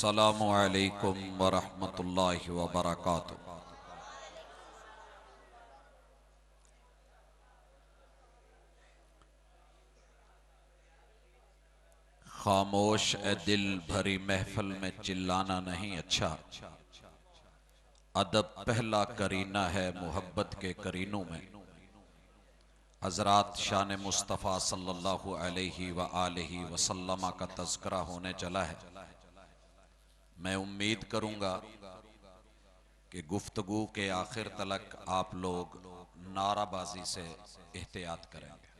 अस्सलामु अलैकुम वरहमतुल्लाहि वबरकातुहू। खामोश ए दिल भरी महफिल में चिल्लाना नहीं अच्छा। अदब पहला करीना है मोहब्बत के करीनों में। हजरात शान मुस्तफ़ा सल्लल्लाहु अलैहि व आलिहि वसल्लम का तज़किरा होने चला है। मैं उम्मीद करूंगा कि गुफ्तगू के आखिर तलक आप लोग नाराबाजी से एहतियात करेंगे।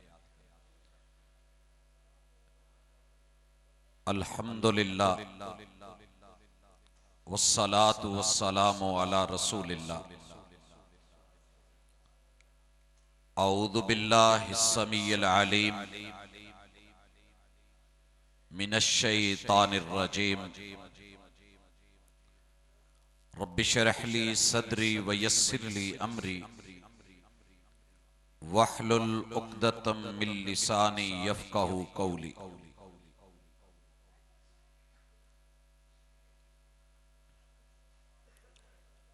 अल्हम्दुलिल्लाह वस्सलातु वस्सलामु अला रसूलिल्लाह। औज़ु बिल्लाहिस समीइल अलीम मिनश शैतानिर रजीम। रब्बि श्रह ली सदरी व यस्सिर ली अमरी वहलुल उक़दतम मिन लिसानी यफ़क़हू क़ौली।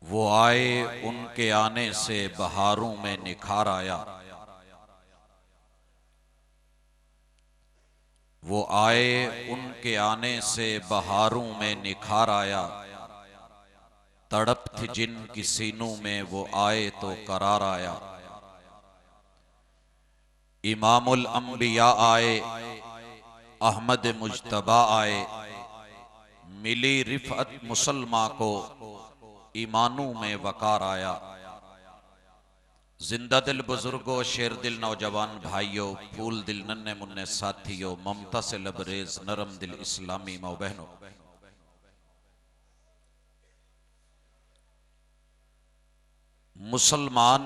वो आए उनके आने से बहारों में निखार आया। वो आए उनके आने से बहारों में निखार आया। तड़प थी जिनकी सीनों में वो आए तो करार आया। इमामुल अंबिया आए, अहमद मुज्तबा आए। मिली रिफअत मुसलमा को, ईमानों में वकार आया। जिंदा दिल बुजुर्गो, शेर दिल नौजवान भाइयों, फूल दिल नन्हे मुन्ने साथियों, ममता से लबरेज नरम दिल इस्लामी माँ बहनों, मुसलमान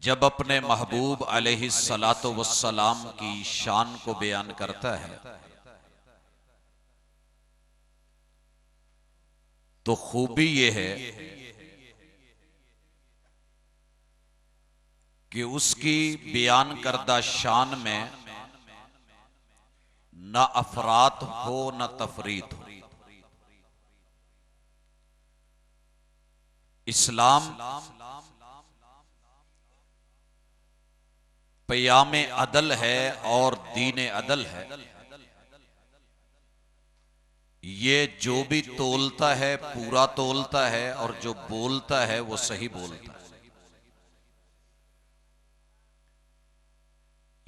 जब अपने महबूब अलैहिस्सलातु वस्सलाम की शान को बयान करता है तो खूबी ये है कि उसकी बयान करदा शान में न अफरात हो न तफरीत हो। इस्लाम क़याम अदल है और दीन अदल है। ये जो भी तोलता है पूरा तोलता है और जो बोलता है वो सही बोलता है।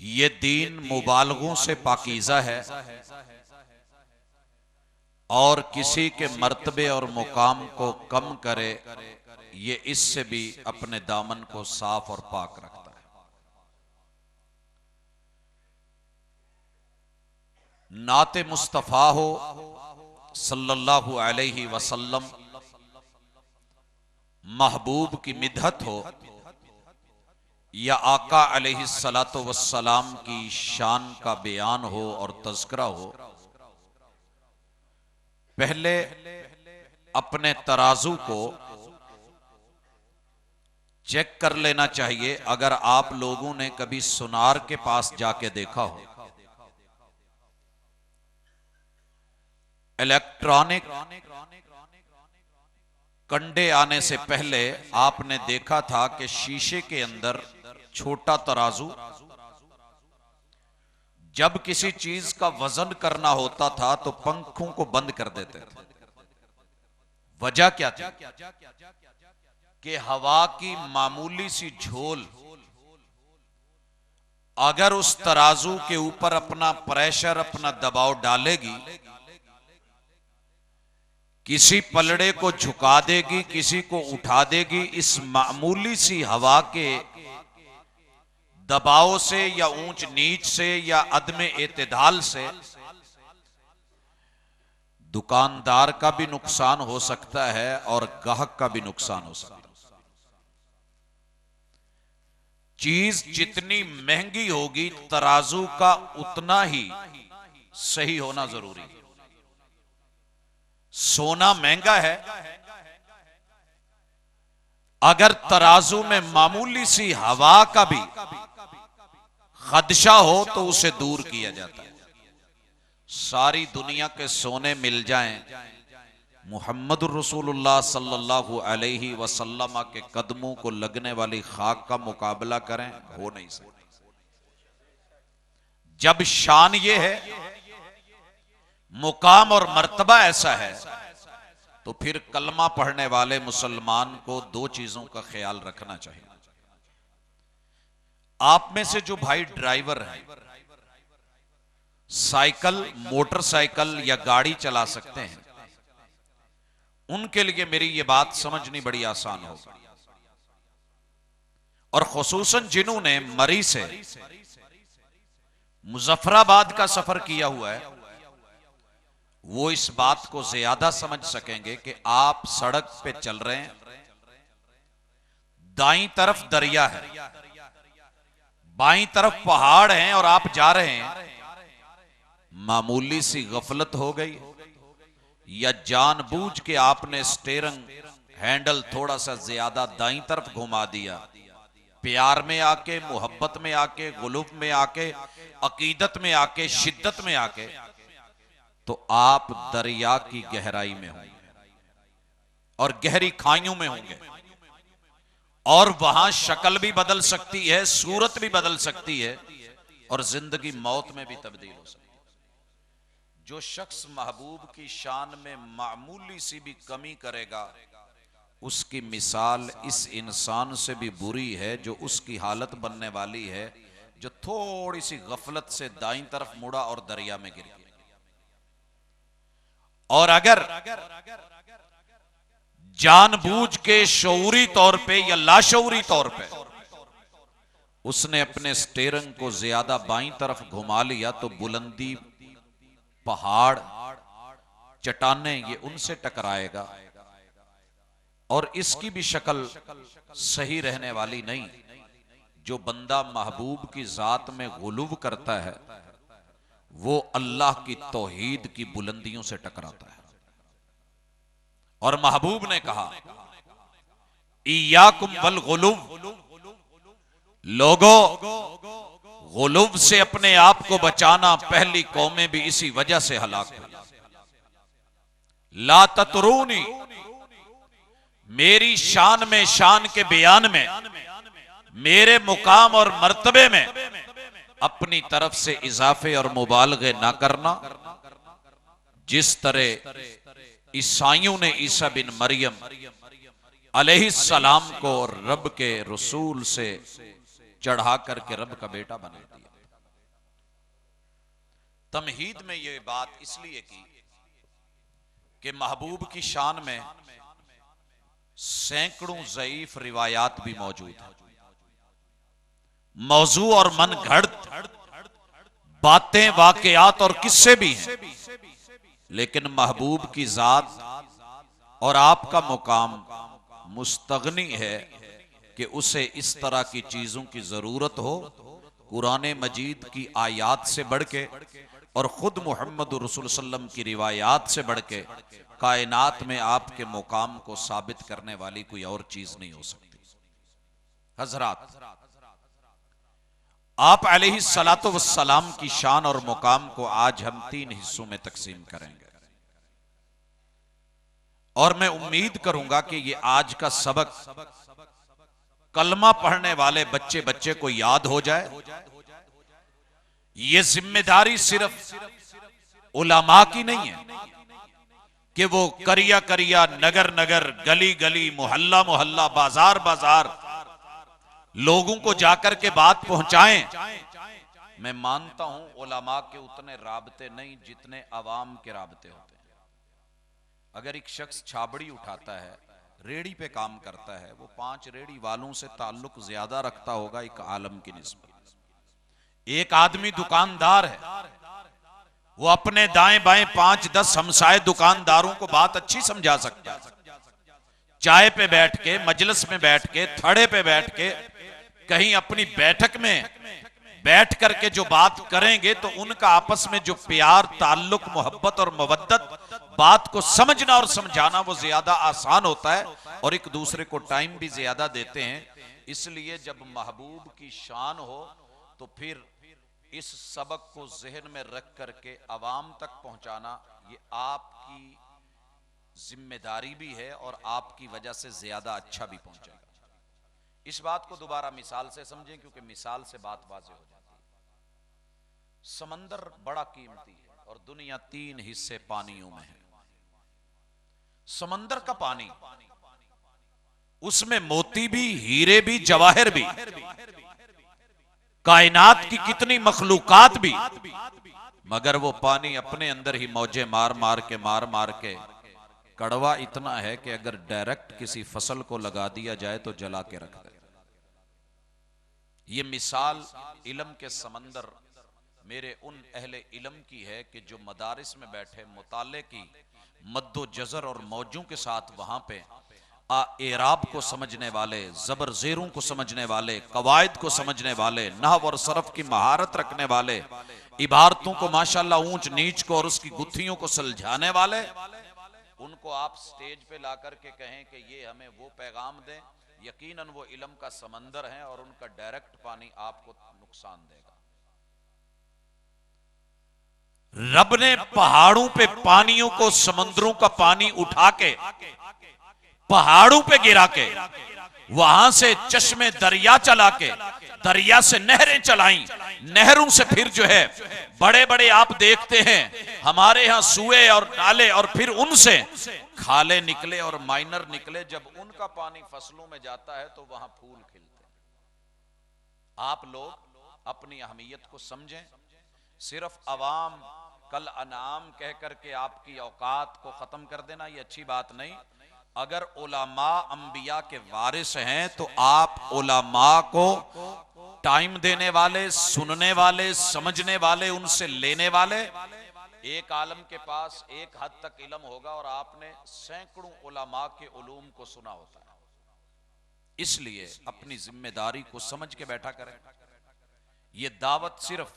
ये दीन मुबालगों से पाकीज़ा है और किसी के मर्तबे और मुकाम को कम करे, ये इससे भी अपने दामन को साफ और पाक रखता है। नाते मुस्तफ़ा हो सल्लल्लाहु अलैहि वसल्लम, महबूब की मिदहत हो या आका अलैहिस्सलातु वस्सलाम की शान का बयान हो और तज़किरा हो, पहले अपने तराजू को चेक कर लेना चाहिए। अगर आप लोगों ने कभी सुनार के पास जाके देखा हो, इलेक्ट्रॉनिक कंडे आने से पहले आपने देखा था कि शीशे के अंदर छोटा तराजू, जब किसी चीज का वजन करना होता था तो पंखों को बंद कर देते थे। वजह क्या थी कि हवा की मामूली सी झोल अगर उस तराजू के ऊपर अपना प्रेशर, अपना दबाव डालेगी, किसी पलड़े को झुका देगी, किसी को उठा देगी। इस मामूली सी हवा के दबाव से या ऊंच नीच से या अदम एतदाल से दुकानदार का भी नुकसान हो सकता है और गाहक का भी नुकसान हो सकता है। चीज जितनी महंगी होगी, तराजू का उतना ही सही होना जरूरी है। सोना महंगा है, अगर तराजू में मामूली सी हवा का भी खदशा हो तो उसे दूर किया जाता है। सारी दुनिया के सोने मिल जाएं, मुहम्मदुर रसूलुल्लाह सल्लल्लाहु अलैहि वसल्लम के कदमों को लगने वाली खाक का मुकाबला करें, हो नहीं सकता। जब शान ये है, मुकाम और मर्तबा ऐसा है, तो फिर कलमा पढ़ने वाले मुसलमान को दो चीजों का ख्याल रखना चाहिए। आप में से जो भाई ड्राइवर हैं, साइकिल, मोटरसाइकिल या गाड़ी चला सकते हैं, उनके लिए मेरी ये बात समझनी बड़ी आसान होगी। और खुसूसन जिन्होंने मरी से मुजफ्फराबाद का सफर किया हुआ है, वो इस बात को ज्यादा समझ सकेंगे कि आप सड़क पे चल रहे हैं, दाईं तरफ दरिया है, बाईं तरफ पहाड़ हैं और आप जा रहे हैं। मामूली सी गफलत हो गई या जानबूझ के आपने स्टीयरिंग हैंडल थोड़ा सा ज्यादा दाईं तरफ घुमा दिया, प्यार में आके, मोहब्बत में आके, गुलूब में आके, अकीदत में आके, शिद्दत में आके, तो आप दरिया की गहराई में होंगे और गहरी खाइयों में होंगे, और वहां शक्ल भी बदल सकती है, सूरत भी बदल सकती है, और जिंदगी मौत में भी तब्दील हो सकती है। जो शख्स महबूब की शान में मामूली सी भी कमी करेगा, उसकी मिसाल इस इंसान से भी बुरी है जो उसकी हालत बनने वाली है, जो थोड़ी सी गफलत से दाईं तरफ मुड़ा और दरिया में गिर गया। और अगर जानबूझ के शऊरी तौर पे या लाशऊरी तौर पे उसने अपने स्टीयरिंग को ज्यादा बाईं तरफ घुमा लिया, तो बुलंदी, पहाड़, चट्टानें, ये उनसे टकराएगा और इसकी भी शक्ल सही रहने वाली नहीं। जो बंदा महबूब की जात में गुलूब करता है, वो अल्लाह की तौहीद की बुलंदियों से टकराता है। और महबूब ने कहा, इय्याकुम वल गुलूब, लोगो गुलूब से अपने आप को बचाना, पहली कौमें भी इसी वजह से हलाक हुई। ला ततरूनी, मेरी शान में, शान के बयान में, मेरे मुकाम और मर्तबे में अपनी तरफ से इजाफे और मुबालगे ना करना। जिस तरह ईसाइयों ने ईसा बिन मरियम अलैहिस्सलाम को रब के रसूल से चढ़ा करके रब का बेटा बना दिया। तमहीद में यह बात इसलिए की कि महबूब की शान में सैकड़ों ज़ईफ रिवायात भी मौजूद है, मौजू और मन घड़त बातें, वाकयात और किस्से भी हैं, लेकिन महबूब की जात और आपका मुकाम मुस्तगनी है कि उसे इस तरह की चीजों की जरूरत हो, कुरान मजीद की आयात से बढ़ के और खुद मोहम्मद रसूल सल्लम की रिवायात से बढ़ के कायनात में आपके मुकाम को साबित करने वाली कोई और चीज नहीं हो सकती। हजरात, आप अलैहिस्सलातु वस्सलाम की शान और मुकाम को आज हम 3 हिस्सों में तकसीम करेंगे, और मैं उम्मीद करूंगा कि ये आज का सबक कलमा पढ़ने वाले बच्चे बच्चे को याद हो जाए। ये जिम्मेदारी सिर्फ उलमा की नहीं है कि वो करिया करिया, नगर नगर, गली गली, मोहल्ला मोहल्ला, बाजार बाजार लोगों को जाकर के बात पहुंचाएं। मैं मानता हूं उलमा के उतने राबते नहीं जितने अवाम के राबते होते हैं। अगर एक शख्स छाबड़ी उठाता है, रेड़ी पे काम करता है, वो 5 रेड़ी वालों से ताल्लुक ज्यादा रखता होगा एक आलम की निस्बत। एक आदमी दुकानदार है, वो अपने दाएं बाएं 5-10 हमसाए दुकानदारों को बात अच्छी समझा सकता है। चाय पे बैठ के, मजलिस में बैठ के, थड़े पे बैठ के, कहीं अपनी बैठक में बैठ करके जो बात करेंगे तो उनका आपस में जो प्यार, ताल्लुक, मोहब्बत और मवद्दत, बात को समझना और समझाना वो ज्यादा आसान होता है और एक दूसरे को टाइम भी ज्यादा देते हैं। इसलिए जब महबूब की शान हो तो फिर इस सबक को जहन में रख करके अवाम तक पहुंचाना ये आपकी जिम्मेदारी भी है और आपकी वजह से ज्यादा अच्छा भी पहुंचेगा। इस बात को दोबारा मिसाल से समझें, क्योंकि मिसाल से बात वाज़ेह हो जाती है। समंदर बड़ा कीमती है और दुनिया 3 हिस्से पानियों में है। समंदर का पानी, उसमें मोती भी, हीरे भी, जवाहर भी, कायनात की कितनी मखलूकात भी, मगर वो पानी अपने अंदर ही मौजे मार मार के कड़वा इतना है कि अगर डायरेक्ट किसी फसल को लगा दिया जाए तो जला के रख दे। ये मिसाल इल्म के समंदर मेरे उन अहले इल्म की है कि जो मदारिस में बैठे मुताले की मद्दो जज़र और मौजों के साथ वहां पे एराब को समझने वाले, जबर जेरों को समझने वाले, कवायद को समझने वाले, नहव और सरफ की महारत रखने वाले, इबारतों को माशाल्लाह ऊंच नीच को और उसकी गुत्थियों को सुलझाने वाले, उनको आप स्टेज पे ला करके कहें कि ये हमें वो पैगाम दें, यकीनन वो इल्म का समंदर है और उनका डायरेक्ट पानी आपको नुकसान देगा। रब ने पहाड़ों पे पानियों को, समंदरों का पानी उठा के पहाड़ों पे गिरा के, वहां से चश्मे दरिया चला के, दरिया से नहरें चलाई, नहरों से फिर जो है बड़े बड़े आप देखते हैं हमारे यहाँ सुए और नाले, और फिर उनसे खाले निकले और माइनर निकले। जब उनका पानी फसलों में जाता है तो वहां फूल खिलते हैं। आप लोग अपनी अहमियत को समझें। सिर्फ अवाम कल अनाम कह करके आपकी औकात को खत्म कर देना ये अच्छी बात नहीं। अगर उलमा अंबिया के वारिस हैं तो आप उलमा को टाइम देने वाले, सुनने वाले, समझने वाले, उनसे लेने वाले। एक आलम के पास एक हद तक इल्म होगा और आपने सैकड़ों उलमा के उलूम को सुना होता है। इसलिए अपनी जिम्मेदारी को समझ के बैठा करें। यह दावत सिर्फ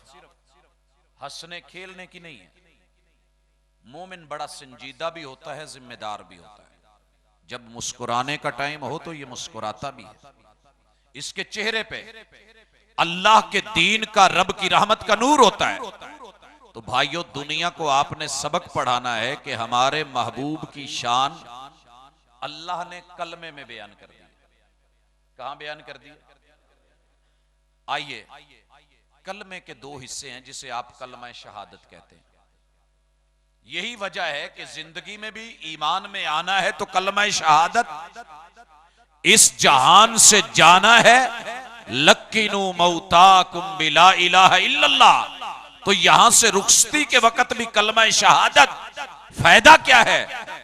हंसने खेलने की नहीं है। मोमिन बड़ा संजीदा भी होता है, जिम्मेदार भी होता है। जब मुस्कुराने का टाइम हो तो ये मुस्कुराता भी है। इसके चेहरे पे अल्लाह के दीन का, रब की रहमत का नूर होता है। तो भाइयों, दुनिया को आपने सबक पढ़ाना है कि हमारे महबूब की शान अल्लाह ने कलमे में बयान कर दी। कहां बयान कर दी? आइए, कलमे के 2 हिस्से हैं जिसे आप कलमा शहादत कहते हैं। यही वजह है कि जिंदगी में भी ईमान में आना है तो कलमा शहादत, इस जहान से जाना है, लक्किनु मौताकुम बिला इलाहा इल्लल्लाह। तो यहां से रुखसती के वक्त भी कलमा शहादत, फायदा क्या है?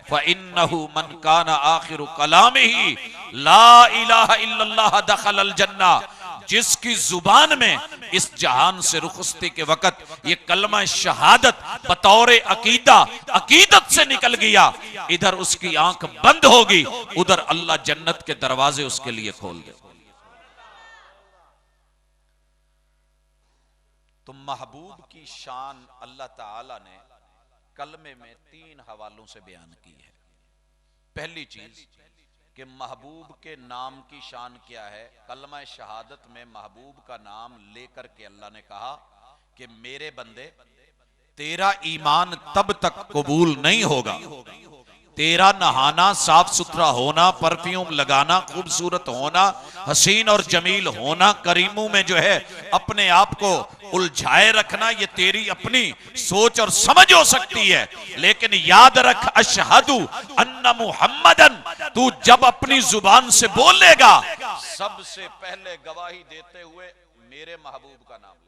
फइन्नहु मन काना आखिरु कलामिही ला इलाहा इल्लल्लाह दखलल जन्ना। जिसकी जुबान में इस जहान से रुखसती के वक्त ये कलमा शहादत बतौर अकीदत से निकल गया, इधर उसकी आंख बंद होगी, उधर अल्लाह जन्नत के दरवाजे उसके लिए खोल दे। तो महबूब की शान अल्लाह ताला ने कलमे में 3 हवालों से बयान की है। पहली चीज कि महबूब के नाम की शान क्या है। कलमा शहादत में महबूब का नाम लेकर के अल्लाह ने कहा कि मेरे बंदे, तेरा ईमान तब तक कबूल नहीं होगा, तेरा नहाना, साफ सुथरा होना, परफ्यूम लगाना, खूबसूरत होना, हसीन और जमील होना, करीमों में जो है अपने आप को उलझाए रखना, ये तेरी अपनी सोच और समझ हो सकती है। लेकिन याद रख, अशहदु अन्ना मुहम्मदन, तू जब अपनी जुबान से बोलेगा सबसे पहले गवाही देते हुए मेरे महबूब का नाम लेगा।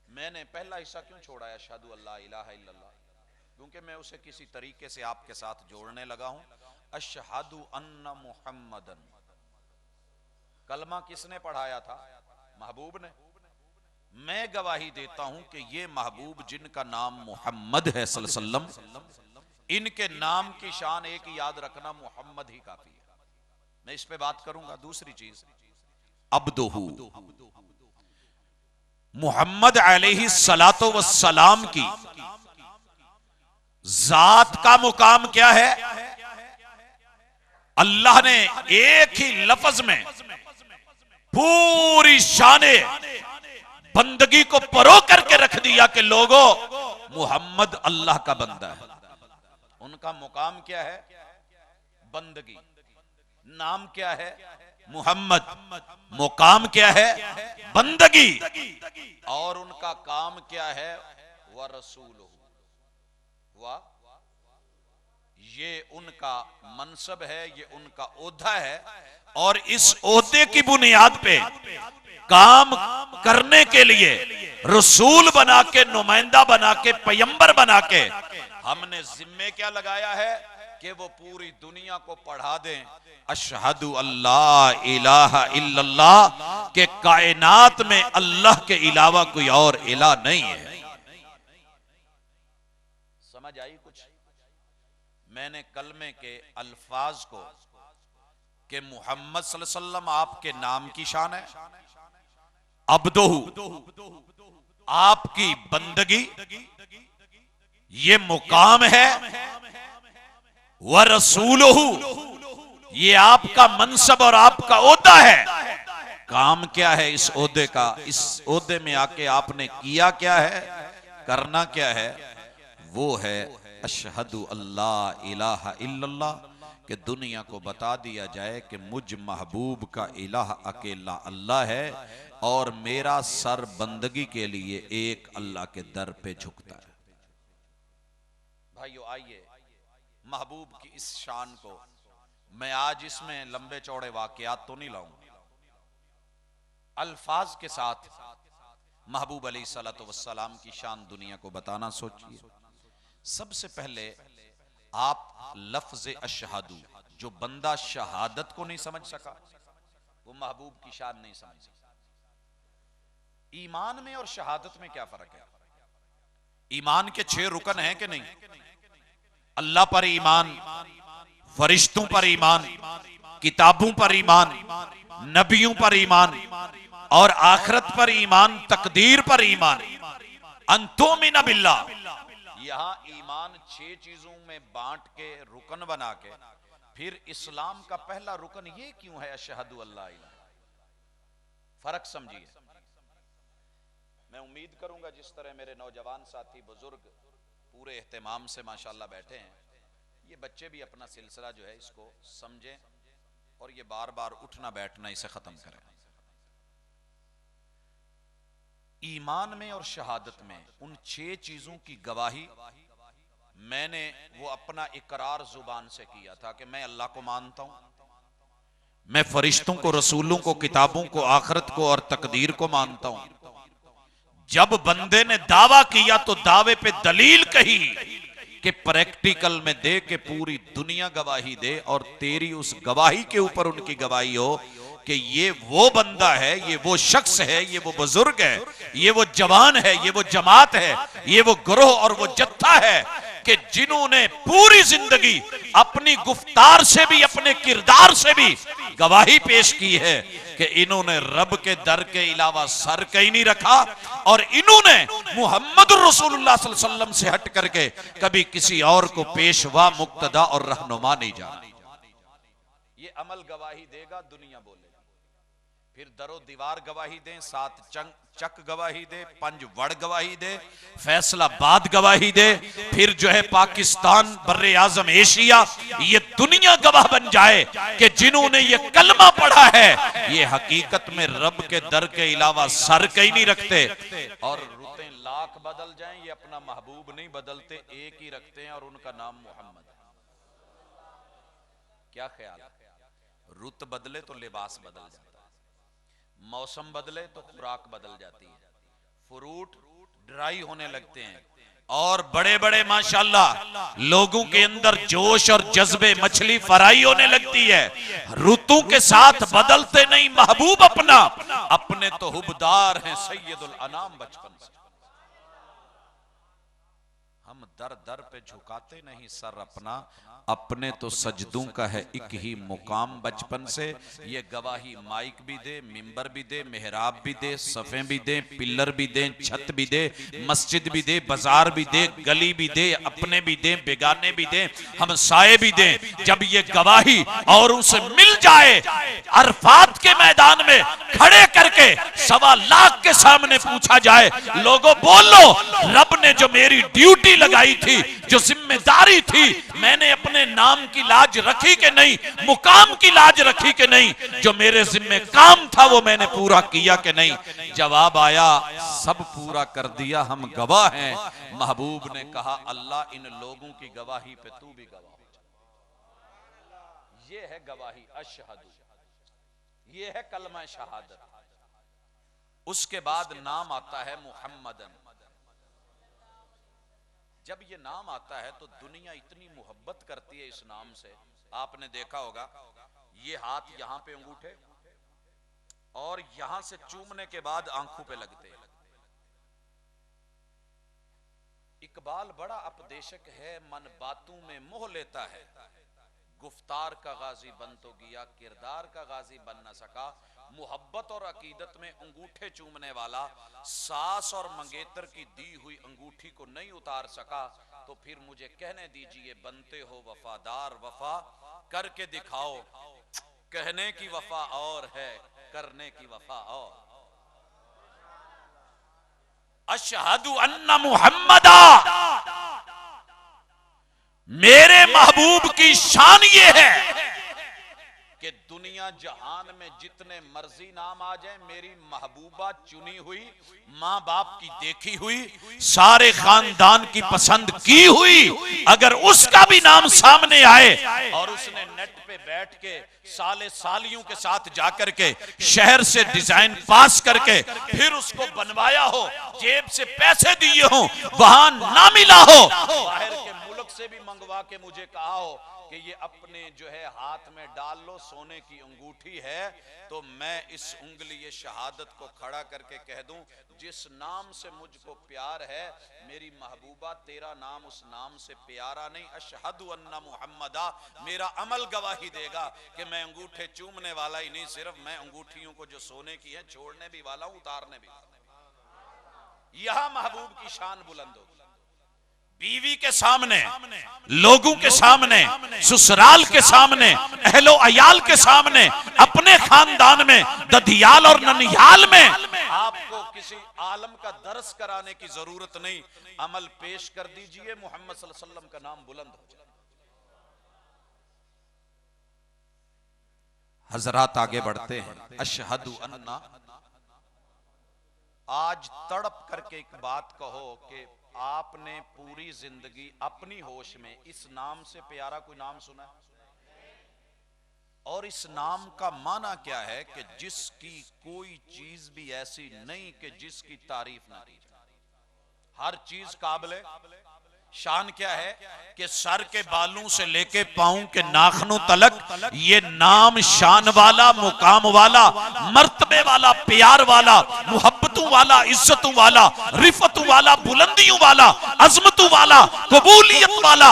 मैंने पहला हिस्सा क्यों छोड़ा है, अशहदु अल्ला इलाहा इल्लल्लाह? क्योंकि मैं उसे किसी तरीके से आपके साथ जोड़ने लगा हूं। अशहदु अन्ना मुहम्मदन, कलमा किसने पढ़ाया था? महबूब ने। मैं गवाही देता हूं कि ये महबूब जिनका नाम मुहम्मद है सल्लल्लाहु अलैहि वसल्लम, इनके नाम की शान एक ही याद रखना, मुहम्मद ही काफी है। मैं इस पे बात करूंगा। दूसरी चीज, अब्दुहु, मुहम्मद अलैहि सलातो व सलाम की जात का मुकाम क्या है? अल्लाह ने एक ही लफ्ज में पूरी शाने बंदगी को परो करके रख दिया कि लोगों, मोहम्मद अल्लाह का बंदा है। उनका मुकाम क्या है? बंदगी। नाम क्या है? मोहम्मद। मुकाम क्या है? बंदगी। और उनका काम क्या है? व रसूल हुआ। ये उनका मनसब है, ये उनका ओहदा है। और इस ओहदे की बुनियाद पे काम करने के लिए रसूल बना के, नुमाइंदा बना के, पैगंबर बना के हमने जिम्मे क्या लगाया है कि वो पूरी दुनिया को पढ़ा दें अशहदु अल्लाह इलाहा इल्लल्लाह, के कायनात में अल्लाह के अलावा कोई और इलाह नहीं है। समझ आई कुछ? मैंने कलमे के अल्फाज को कि मोहम्मद सल्लल्लाहु अलैहि वसल्लम आपके नाम की शान है, अब्दुहु आपकी बंदगी, ये मुकाम है, व रसूलुहु ये आपका मनसब और आपका ओहदा है। काम क्या है इस ओहदे का? इस ओहदे में आके आपने किया क्या है, करना क्या है? वो है अशहदु अल्लाह इलाहा इल्लल्लाह, कि दुनिया को बता दिया जाए कि मुझ महबूब का इलाह अकेला अल्लाह है और मेरा सर बंदगी के लिए एक अल्लाह के दर पे झुकता है। भाइयों आइए महबूब की इस शान को, मैं आज इसमें लंबे चौड़े वाकयात तो नहीं लाऊंगा, अल्फाज के साथ महबूब अलैहिस्सलातु वस्सलाम की शान दुनिया को बताना सोचिए। सबसे पहले आप लफ्ज़ अशहदु, जो बंदा शहादत को नहीं समझ सका वो महबूब की शान नहीं समझ सका। ईमान में और शहादत में क्या फर्क है? ईमान के 6 रुकन हैं कि नहीं? अल्लाह पर ईमान, फरिश्तों पर ईमान, किताबों पर ईमान, नबियों पर ईमान और आखिरत पर ईमान, तकदीर पर ईमान। अंतुमिन बिल्लाह, यहां ईमान 6 चीजों में बांट के रुकन बना के फिर इस्लाम का पहला रुकन ये क्यों है अशहदु अल्लाह इलाहा? फर्क समझिए। मैं उम्मीद करूंगा जिस तरह मेरे नौजवान साथी बुजुर्ग पूरे एहतमाम से माशाल्लाह बैठे हैं, ये बच्चे भी अपना सिलसिला जो है इसको समझें और ये बार बार उठना बैठना इसे खत्म करें। ईमान में और शहादत में उन 6 चीजों की गवाही मैंने वो अपना इकरार जुबान से किया था कि मैं अल्लाह को मानता हूं, मैं फरिश्तों को, रसूलों को, किताबों को, आखिरत को और तकदीर को मानता हूं। जब बंदे ने दावा किया तो दावे पे दलील कही कि प्रैक्टिकल में दे के पूरी दुनिया गवाही दे और तेरी उस गवाही के ऊपर उनकी गवाही हो कि ये वो बंदा है, ये वो शख्स है, ये वो बुजुर्ग है, ये वो जवान है, ये वो जमात है, ये वो ग्रोह और वो जत्था है कि जिन्होंने पूरी जिंदगी अपनी गुफ्तार से भी, अपने किरदार से भी गवाही पेश की है कि इन्होंने रब के दर के अलावा सर कहीं नहीं रखा और इन्होंने मुहम्मद रसूलुल्लाह सल्लल्लाहु अलैहि वसल्लम से हट करके कभी किसी और को पेशवा, मुक्तदा और रहनुमा नहीं जाना। ये अमल गवाही देगा, दुनिया बोलेगी। फिर दरो दीवार गवाही दें, 7 चक गवाही दे, 5 वड़ गवाही दे, फैसलाबाद गवाही दे, फिर जो है पाकिस्तान, बर्रे आजम एशिया, ये दुनिया गवाह बन जाए कि जिन्होंने ये कलमा पढ़ा है ये हकीकत में रब के दर के अलावा सर कहीं नहीं रखते। और रुतें लाख बदल जाएं, ये अपना महबूब नहीं बदलते, एक ही रखते हैं और उनका नाम मोहम्मद है। क्या ख्याल? रुत बदले तो लिबास बदल जाता है, मौसम बदले तो खुराक बदल जाती है, फ्रूट ड्राई होने लगते हैं और बड़े बड़े माशाल्लाह लोगों के अंदर जोश और जज्बे, मछली फ्राई होने लगती है। ऋतु के साथ बदलते नहीं महबूब अपना, अपने तो हुबदार हैं सैयदुल अनाम बचपन से। हम दर दर पे झुकाते नहीं सर अपना, अपने तो सजदों का है एक ही मुकाम बचपन से। ये गवाही माइक भी दे, मिंबर भी दे, मेहराब भी दे, सफ़े भी दे, पिल्लर भी दे, छत भी दे, मस्जिद भी दे, बाजार भी दे, गली भी दे, अपने भी दे, बेगाने भी दे, हम साए भी दे। जब ये गवाही और उसे मिल जाए, अरफात के मैदान में खड़े करके 1.25 लाख के सामने पूछा जाए, लोगों बोलो रब ने जो मेरी ड्यूटी लगाई थी, जो जिम्मेदारी थी, मैंने अपने नाम की लाज रखी कि नहीं, मुकाम की लाज रखी कि नहीं, जो मेरे जिम्मे काम था वो मैंने पूरा किया कि नहीं। जवाब आया सब पूरा कर दिया, हम गवाह हैं। महबूब ने कहा अल्लाह इन लोगों की गवाही पे तू भी गवाह हो जा। ये है गवाही अशहदु, ये है कलमा शहादत। उसके बाद नाम आता है मुहम्मदन। जब ये नाम आता है तो दुनिया इतनी मोहब्बत करती है इस नाम से। आपने देखा होगा ये हाथ यहां पे अंगूठे और यहां से चूमने के बाद आंखों पे लगते हैं। इकबाल बड़ा अपदेशक है, मन बातों में मोह लेता है। गुफ्तार का गाजी बन तो गया, किरदार का गाजी बन न सका। मोहब्बत और अकीदत में अंगूठे चूमने वाला सास और मंगेतर की दी हुई अंगूठी को नहीं उतार सका, तो फिर मुझे कहने दीजिए बनते हो वफादार, वफा करके दिखाओ। कहने की वफा और है, करने की वफा और। अशहदु अन्ना मुहम्मदा, मेरे महबूब की शान ये है कि दुनिया जहान में जितने मर्जी नाम आ जाए, मेरी महबूबा चुनी हुई, माँ बाप की देखी हुई, सारे खानदान की पसंद की हुई, अगर उसका भी नाम सामने आए और उसने नेट पे बैठ के साले सालियों के साथ जाकर के शहर से डिजाइन पास करके फिर उसको बनवाया हो, जेब से पैसे दिए हो, वहां ना मिला हो, बाहर के मुल्क से भी मंगवा के मुझे कहा हो कि ये अपने जो है हाथ में डाल लो, सोने की अंगूठी है, तो मैं इस उंगली ये शहादत को खड़ा करके कह दूं, जिस नाम से मुझको प्यार है मेरी महबूबा, तेरा नाम उस नाम से प्यारा नहीं। अशहदु अन्ना मुहम्मदा, मेरा अमल गवाही देगा कि मैं अंगूठे चूमने वाला ही नहीं, सिर्फ मैं अंगूठियों को जो सोने की है छोड़ने भी वाला हूं, उतारने भी वाला। यहां महबूब की शान बुलंद होगी। बीवी के सामने, लोगों के सामने, ससुराल के सामने, अहलो अयाल के सामने, अपने खानदान में, दधियाल और ननिहाल में आपको किसी आलम का दर्स कराने की जरूरत नहीं। अमल पेश कर दीजिए, मोहम्मद सल्लल्लाहु अलैहि वसल्लम का नाम बुलंद हो जाए। हजरात आगे बढ़ते हैं। अशहदु अन्ना, आज तड़प करके एक बात कहो कि आपने पूरी जिंदगी अपनी होश में इस नाम से प्यारा कोई नाम सुना है? और इस नाम का माना क्या है कि जिसकी कोई चीज भी ऐसी नहीं कि जिसकी तारीफ ना की जाए, हर चीज काबिल शान। क्या है कि सर के बालों से लेके पांव के नाखनों तलक ये नाम शान वाला, मुकाम वाला, मर्तबे वाला, प्यार वाला, मुहब्बतों वाला, इज्जतों वाला, रिफतों वाला, बुलंदियों वाला, अजमतों वाला, कबूलियत वाला,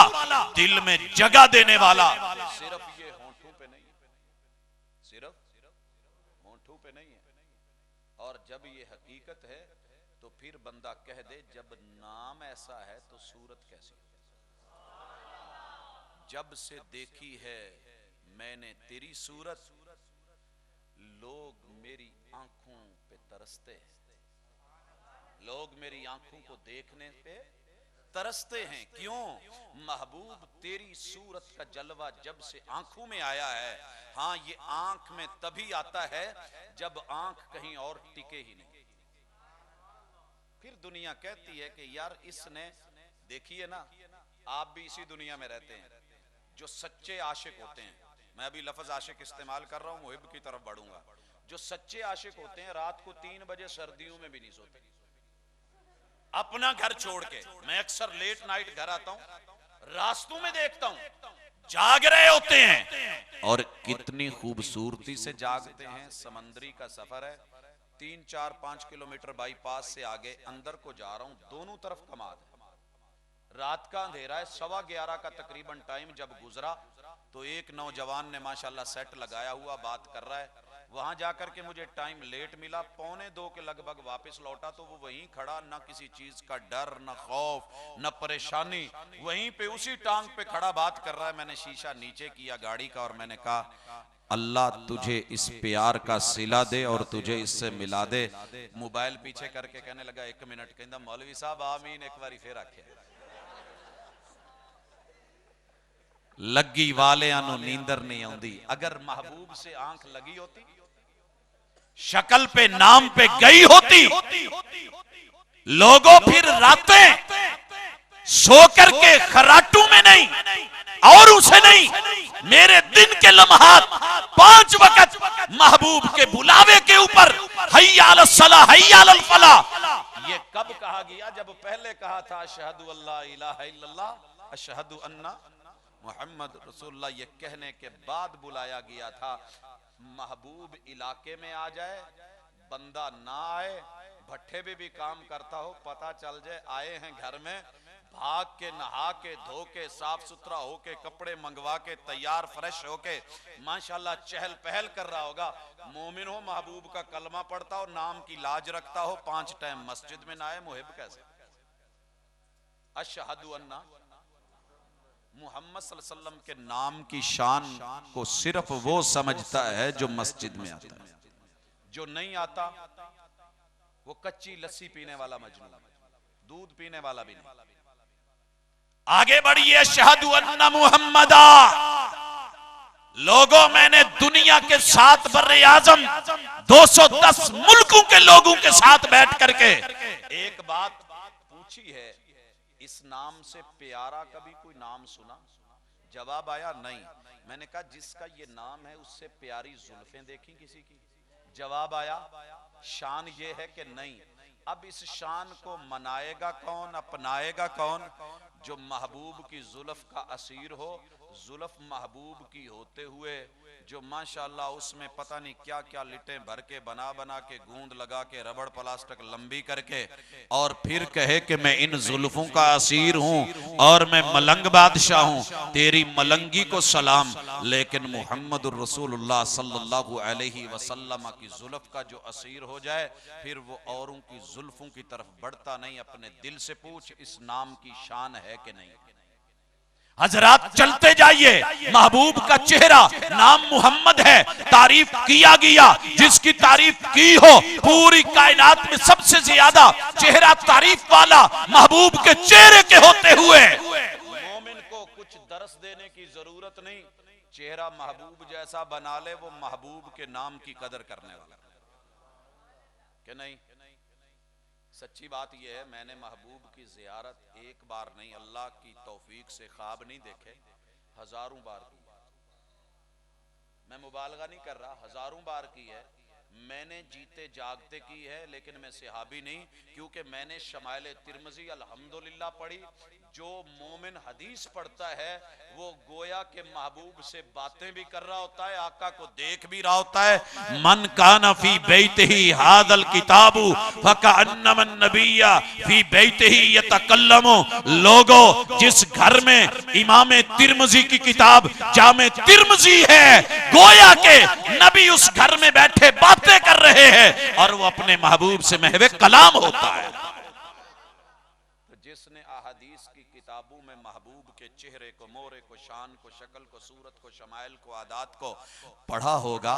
दिल में जगह देने वाला। सिर्फ ये होंठों पे नहीं है, सिर्फ होंठों पे नहीं है। और जब ये हकीकत है तो फिर बंदा कह दे जब नाम ऐसा है तो सूरत कैसी? जब से देखी है मैंने तेरी सूरत, लोग मेरी आंखों पे तरसते हैं, लोग मेरी आंखों को देखने पे तरसते हैं। क्यों? महबूब तेरी सूरत का जलवा जब से आंखों में आया है। हाँ, ये आंख में तभी आता है जब आंख कहीं और टिके ही नहीं। फिर दुनिया कहती है कि यार इसने, देखिए ना, आप भी इसी दुनिया में रहते हैं। जो सच्चे आशिक होते हैं, मैं अभी लफ्ज आशिक इस्तेमाल कर रहा हूं, मुहिब की तरफ बढ़ूंगा। जो सच्चे आशिक होते हैं रात को 3 बजे सर्दियों में भी नहीं सोते, अपना घर छोड़ के। मैं अक्सर लेट नाइट घर आता हूं, रास्तों में देखता हूं जाग रहे होते हैं, और कितनी खूबसूरती से जागते हैं। समंदरी का सफर है, 3, 4, 5 किलोमीटर बाईपास से आगे अंदर को जा रहा हूं, दोनों तरफ कमाद है, रात का अंधेरा है, 11:15 का तकरीबन टाइम जब गुजरा तो एक नौजवान ने माशाल्लाह सेट लगाया हुआ बात कर रहा है। वहां जाकर के मुझे टाइम लेट मिला, 1:45 के लगभग वापस लौटा तो वो वहीं खड़ा, ना किसी चीज का डर, न खौफ, न परेशानी, वहीं पे उसी टांग पे खड़ा बात कर रहा है। मैंने शीशा नीचे किया गाड़ी का और मैंने कहा अल्लाह तुझे इस प्यार का सिला दे और तुझे इससे मिला दे। मोबाइल पीछे करके कहने लगा 1 मिनट, कहता मौलवी साहब आमीन एक बारी फिर आखे। लगी वाले नींदर नहीं आती। अगर महबूब से आंख लगी होती, शक्ल पे नाम पे गई होती, लोगों फिर रातें सो करके खराटू में नहीं और उसे नहीं, मेरे दिन के लम्हात 5 वक्त महबूब के बुलावे के ऊपर हय्या अलस सलाह हय्या अलल फलाह। ये कब कहा गया? जब पहले कहा था अशहदु अल्ला इलाहा इल्लल्लाह अशहदु अन्ना मोहम्मद रसूलुल्लाह, ये कहने के बाद बुलाया गया था। महबूब इलाके में आ जाए, बंदा ना आए, भट्ठे पे भी काम करता हो, पता चल जाए आए हैं घर में, भाग के नहा के धो के साफ सुथरा होके कपड़े मंगवा के तैयार फ्रेश होके माशाल्लाह चहल पहल कर रहा होगा। मोमिन हो, महबूब का कलमा पढ़ता हो, नाम की लाज रखता हो, 5 टाइम मस्जिद में ना आए, मुहिब कैसे? अशहदु अन्ना मुहम्मद सल्लल्लाहु अलैहि वसल्लम के नाम की शान को सिर्फ वो समझता है जो मस्जिद में आता है। जो नहीं आता वो कच्ची लस्सी पीने वाला मजनून, दूध पीने वाला भी नहीं। आगे बढ़िए, अशहदु अन्ना मुहम्मदा। लोगों, मैंने दुनिया के 7 बर्रे आजम 210 मुल्कों के लोगों के साथ बैठ करके एक बात पूछी है, इस नाम से प्यारा कभी कोई नाम सुना? जवाब आया नहीं। मैंने कहा जिसका ये नाम है उससे प्यारी जुल्फें देखी किसी की? जवाब आया शान ये है कि नहीं। अब इस शान को मनाएगा कौन, अपनाएगा कौन? जो महबूब की जुल्फ का असीर हो, जुल्फ महबूब की होते हुए जो माशाल्लाह उसमें पता नहीं क्या क्या लिटें भर के बना बना के गूंद लगा के रबड़ प्लास्टिक लंबी करके और फिर कहे कि मैं इन जुल्फों का असीर हूं और मैं मलंग बादशाह हूं, तेरी मलंगी को सलाम। लेकिन मुहम्मदुर रसूलुल्लाह सल्लल्लाहु अलैहि वसल्लम की जुल्फ का जो असीर हो जाए फिर वो औरों की जुल्फों की तरफ बढ़ता नहीं। अपने दिल से पूछ, इस नाम की शान है कि नहीं? हजरात चलते जाइए, महबूब का चेहरा नाम मोहम्मद है, तारीफ किया गया, जिसकी तारीफ की हो पूरी कायनात में सबसे ज्यादा चेहरा तारीफ वाला महबूब के चेहरे के होते हुए मोमिन को कुछ दर्स देने की जरूरत नहीं। चेहरा महबूब जैसा बना ले, वो महबूब के नाम की कदर करने वाला कि नहीं? सच्ची बात यह है, मैंने महबूब की जियारत एक बार नहीं, अल्लाह की तौफीक से ख्वाब नहीं देखे, हजारों बार की। मैं मुबालगा नहीं कर रहा, हजारों बार की है। मैंने जीते जागते की है, लेकिन मैं सहाबी नहीं, क्योंकि मैंने शमाइल तिरमिज़ी अल्हम्दुलिल्लाह पढ़ी। जो मोमिन हदीस पढ़ता है वो गोया के महबूब से बातें भी कर रहा होता है, आका को देख भी रहा होता है। मन काना फी बैतिही हादल किताबु फकअन्नमा नबिय्या फी बैतिही यतकल्लमु। लोगों, जिस घर में इमाम तिरमिज़ी की किताब जामे तिरमिज़ी है, गोया के नबी उस घर में बैठे बातें कर रहे हैं और वो अपने महबूब से महवे कलाम होता है। तो जिसने अहादीस की किताबों में महबूब के चेहरे को, मोरे को, शान को, शक्ल को, सूरत को, शमाइल को, आदात को पढ़ा होगा,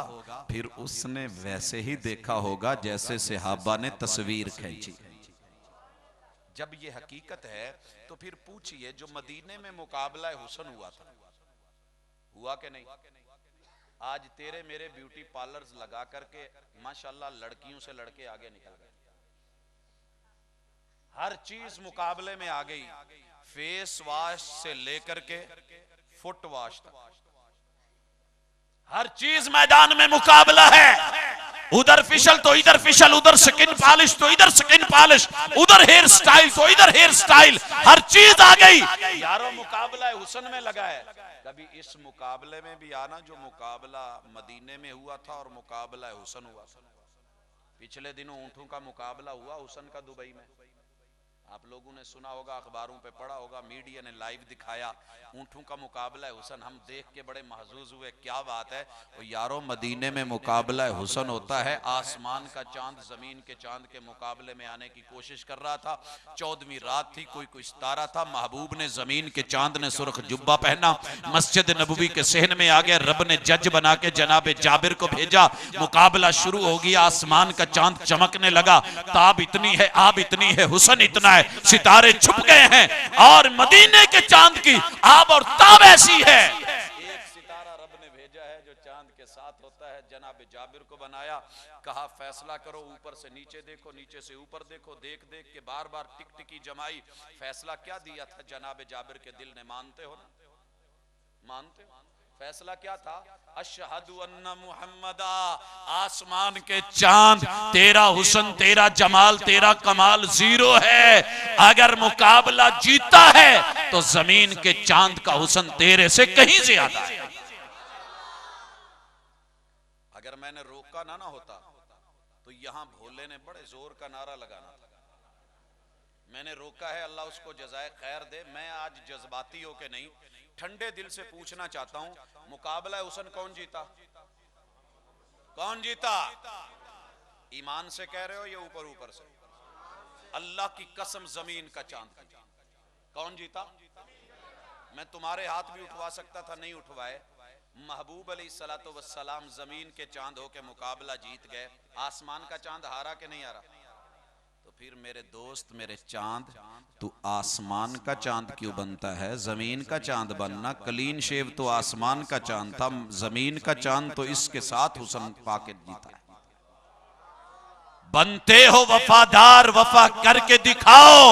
फिर उसने वैसे ही देखा होगा जैसे सहाबा ने तस्वीर खींची। जब ये हकीकत है तो फिर पूछिए, जो मदीने में मुकाबला हुस्न हुआ था, हुआ कि नहीं? आज तेरे मेरे ब्यूटी पार्लर्स लगा करके माशाल्लाह लड़कियों से लड़के आगे निकल गए। हर चीज मुकाबले में आ गई, फेस वॉश से लेकर के फुट वॉश तक हर चीज मैदान में मुकाबला है। उधर फिशल तो इधर फिशल, उधर स्किन पॉलिश तो इधर स्किन पॉलिश, उधर हेयर स्टाइल तो इधर हेयर स्टाइल, हर चीज आ गई। यारों मुकाबला हुस्न में लगा है। कभी इस मुकाबले में भी आना जो मुकाबला मदीने में हुआ था और मुकाबला हुस्न हुआ था। पिछले दिनों ऊंटों का मुकाबला हुआ हुस्न का दुबई में। आप लोगों ने सुना होगा, अखबारों पे पढ़ा होगा, मीडिया ने लाइव दिखाया, ऊंटों का मुकाबला है हुसन। हम देख के बड़े महजूज हुए, क्या बात है। और यारों, मदीने में मुकाबला है हुसन होता है। आसमान का चांद जमीन के चांद के मुकाबले में आने की कोशिश कर रहा था। 14वीं रात थी, कोई सितारा था। महबूब ने, जमीन के चांद ने सुर्ख जुब्बा पहना, मस्जिद नबवी के सहन में आ गया। रब ने जज बना के जनाब जाबिर को भेजा। मुकाबला शुरू हो गया। आसमान का चांद चमकने लगा। ताब इतनी है, आब इतनी है, हुसन इतना है, सितारे छुप गए हैं। और मदीने के चांद की आब और ताब ऐसी है। एक सितारा रब ने भेजा है जो चांद के साथ होता है। जनाब जाबिर को बनाया, कहा फैसला करो, ऊपर से नीचे देखो, नीचे से ऊपर देखो। देख देख के बार बार टिकटिकी जमाई। फैसला क्या दिया था जनाब जाबिर के दिल ने? मानते हो ना? मानते हो? फैसला क्या था? अशहदु अन्ना मुहम्मदा। आसमान के चांद, तेरा हुस्न, तेरा जमाल, तेरा कमाल जीरो है। अगर मुकाबला जीता है तो जमीन के चांद का हुस्न तेरे से कहीं ज्यादा है। अगर मैंने रोका ना होता तो यहां भोले ने बड़े जोर का नारा लगाना था। मैंने रोका है, अल्लाह उसको जज़ाए खैर दे। मैं आज जज्बाती हो के नहीं, ठंडे दिल से पूछना चाहता हूं, मुकाबला हुसन कौन जीता? कौन जीता? ईमान से कह रहे हो या ऊपर ऊपर से? अल्लाह की कसम, जमीन का चांद कौन जीता? मैं तुम्हारे हाथ भी उठवा सकता था, नहीं उठवाए। महबूब अलैहिस्सलातु वस्सलाम जमीन के चांद होके मुकाबला जीत गए। आसमान का चांद हारा के नहीं हारा? तो फिर मेरे दोस्त, मेरे चांद, तू आसमान का चांद क्यों बनता है? जमीन का चांद बनना। क्लीन शेव तो आसमान का चांद था, जमीन का चांद तो इसके साथ हुस्न पाके जीता है। बनते हो वफादार, वफा करके दिखाओ।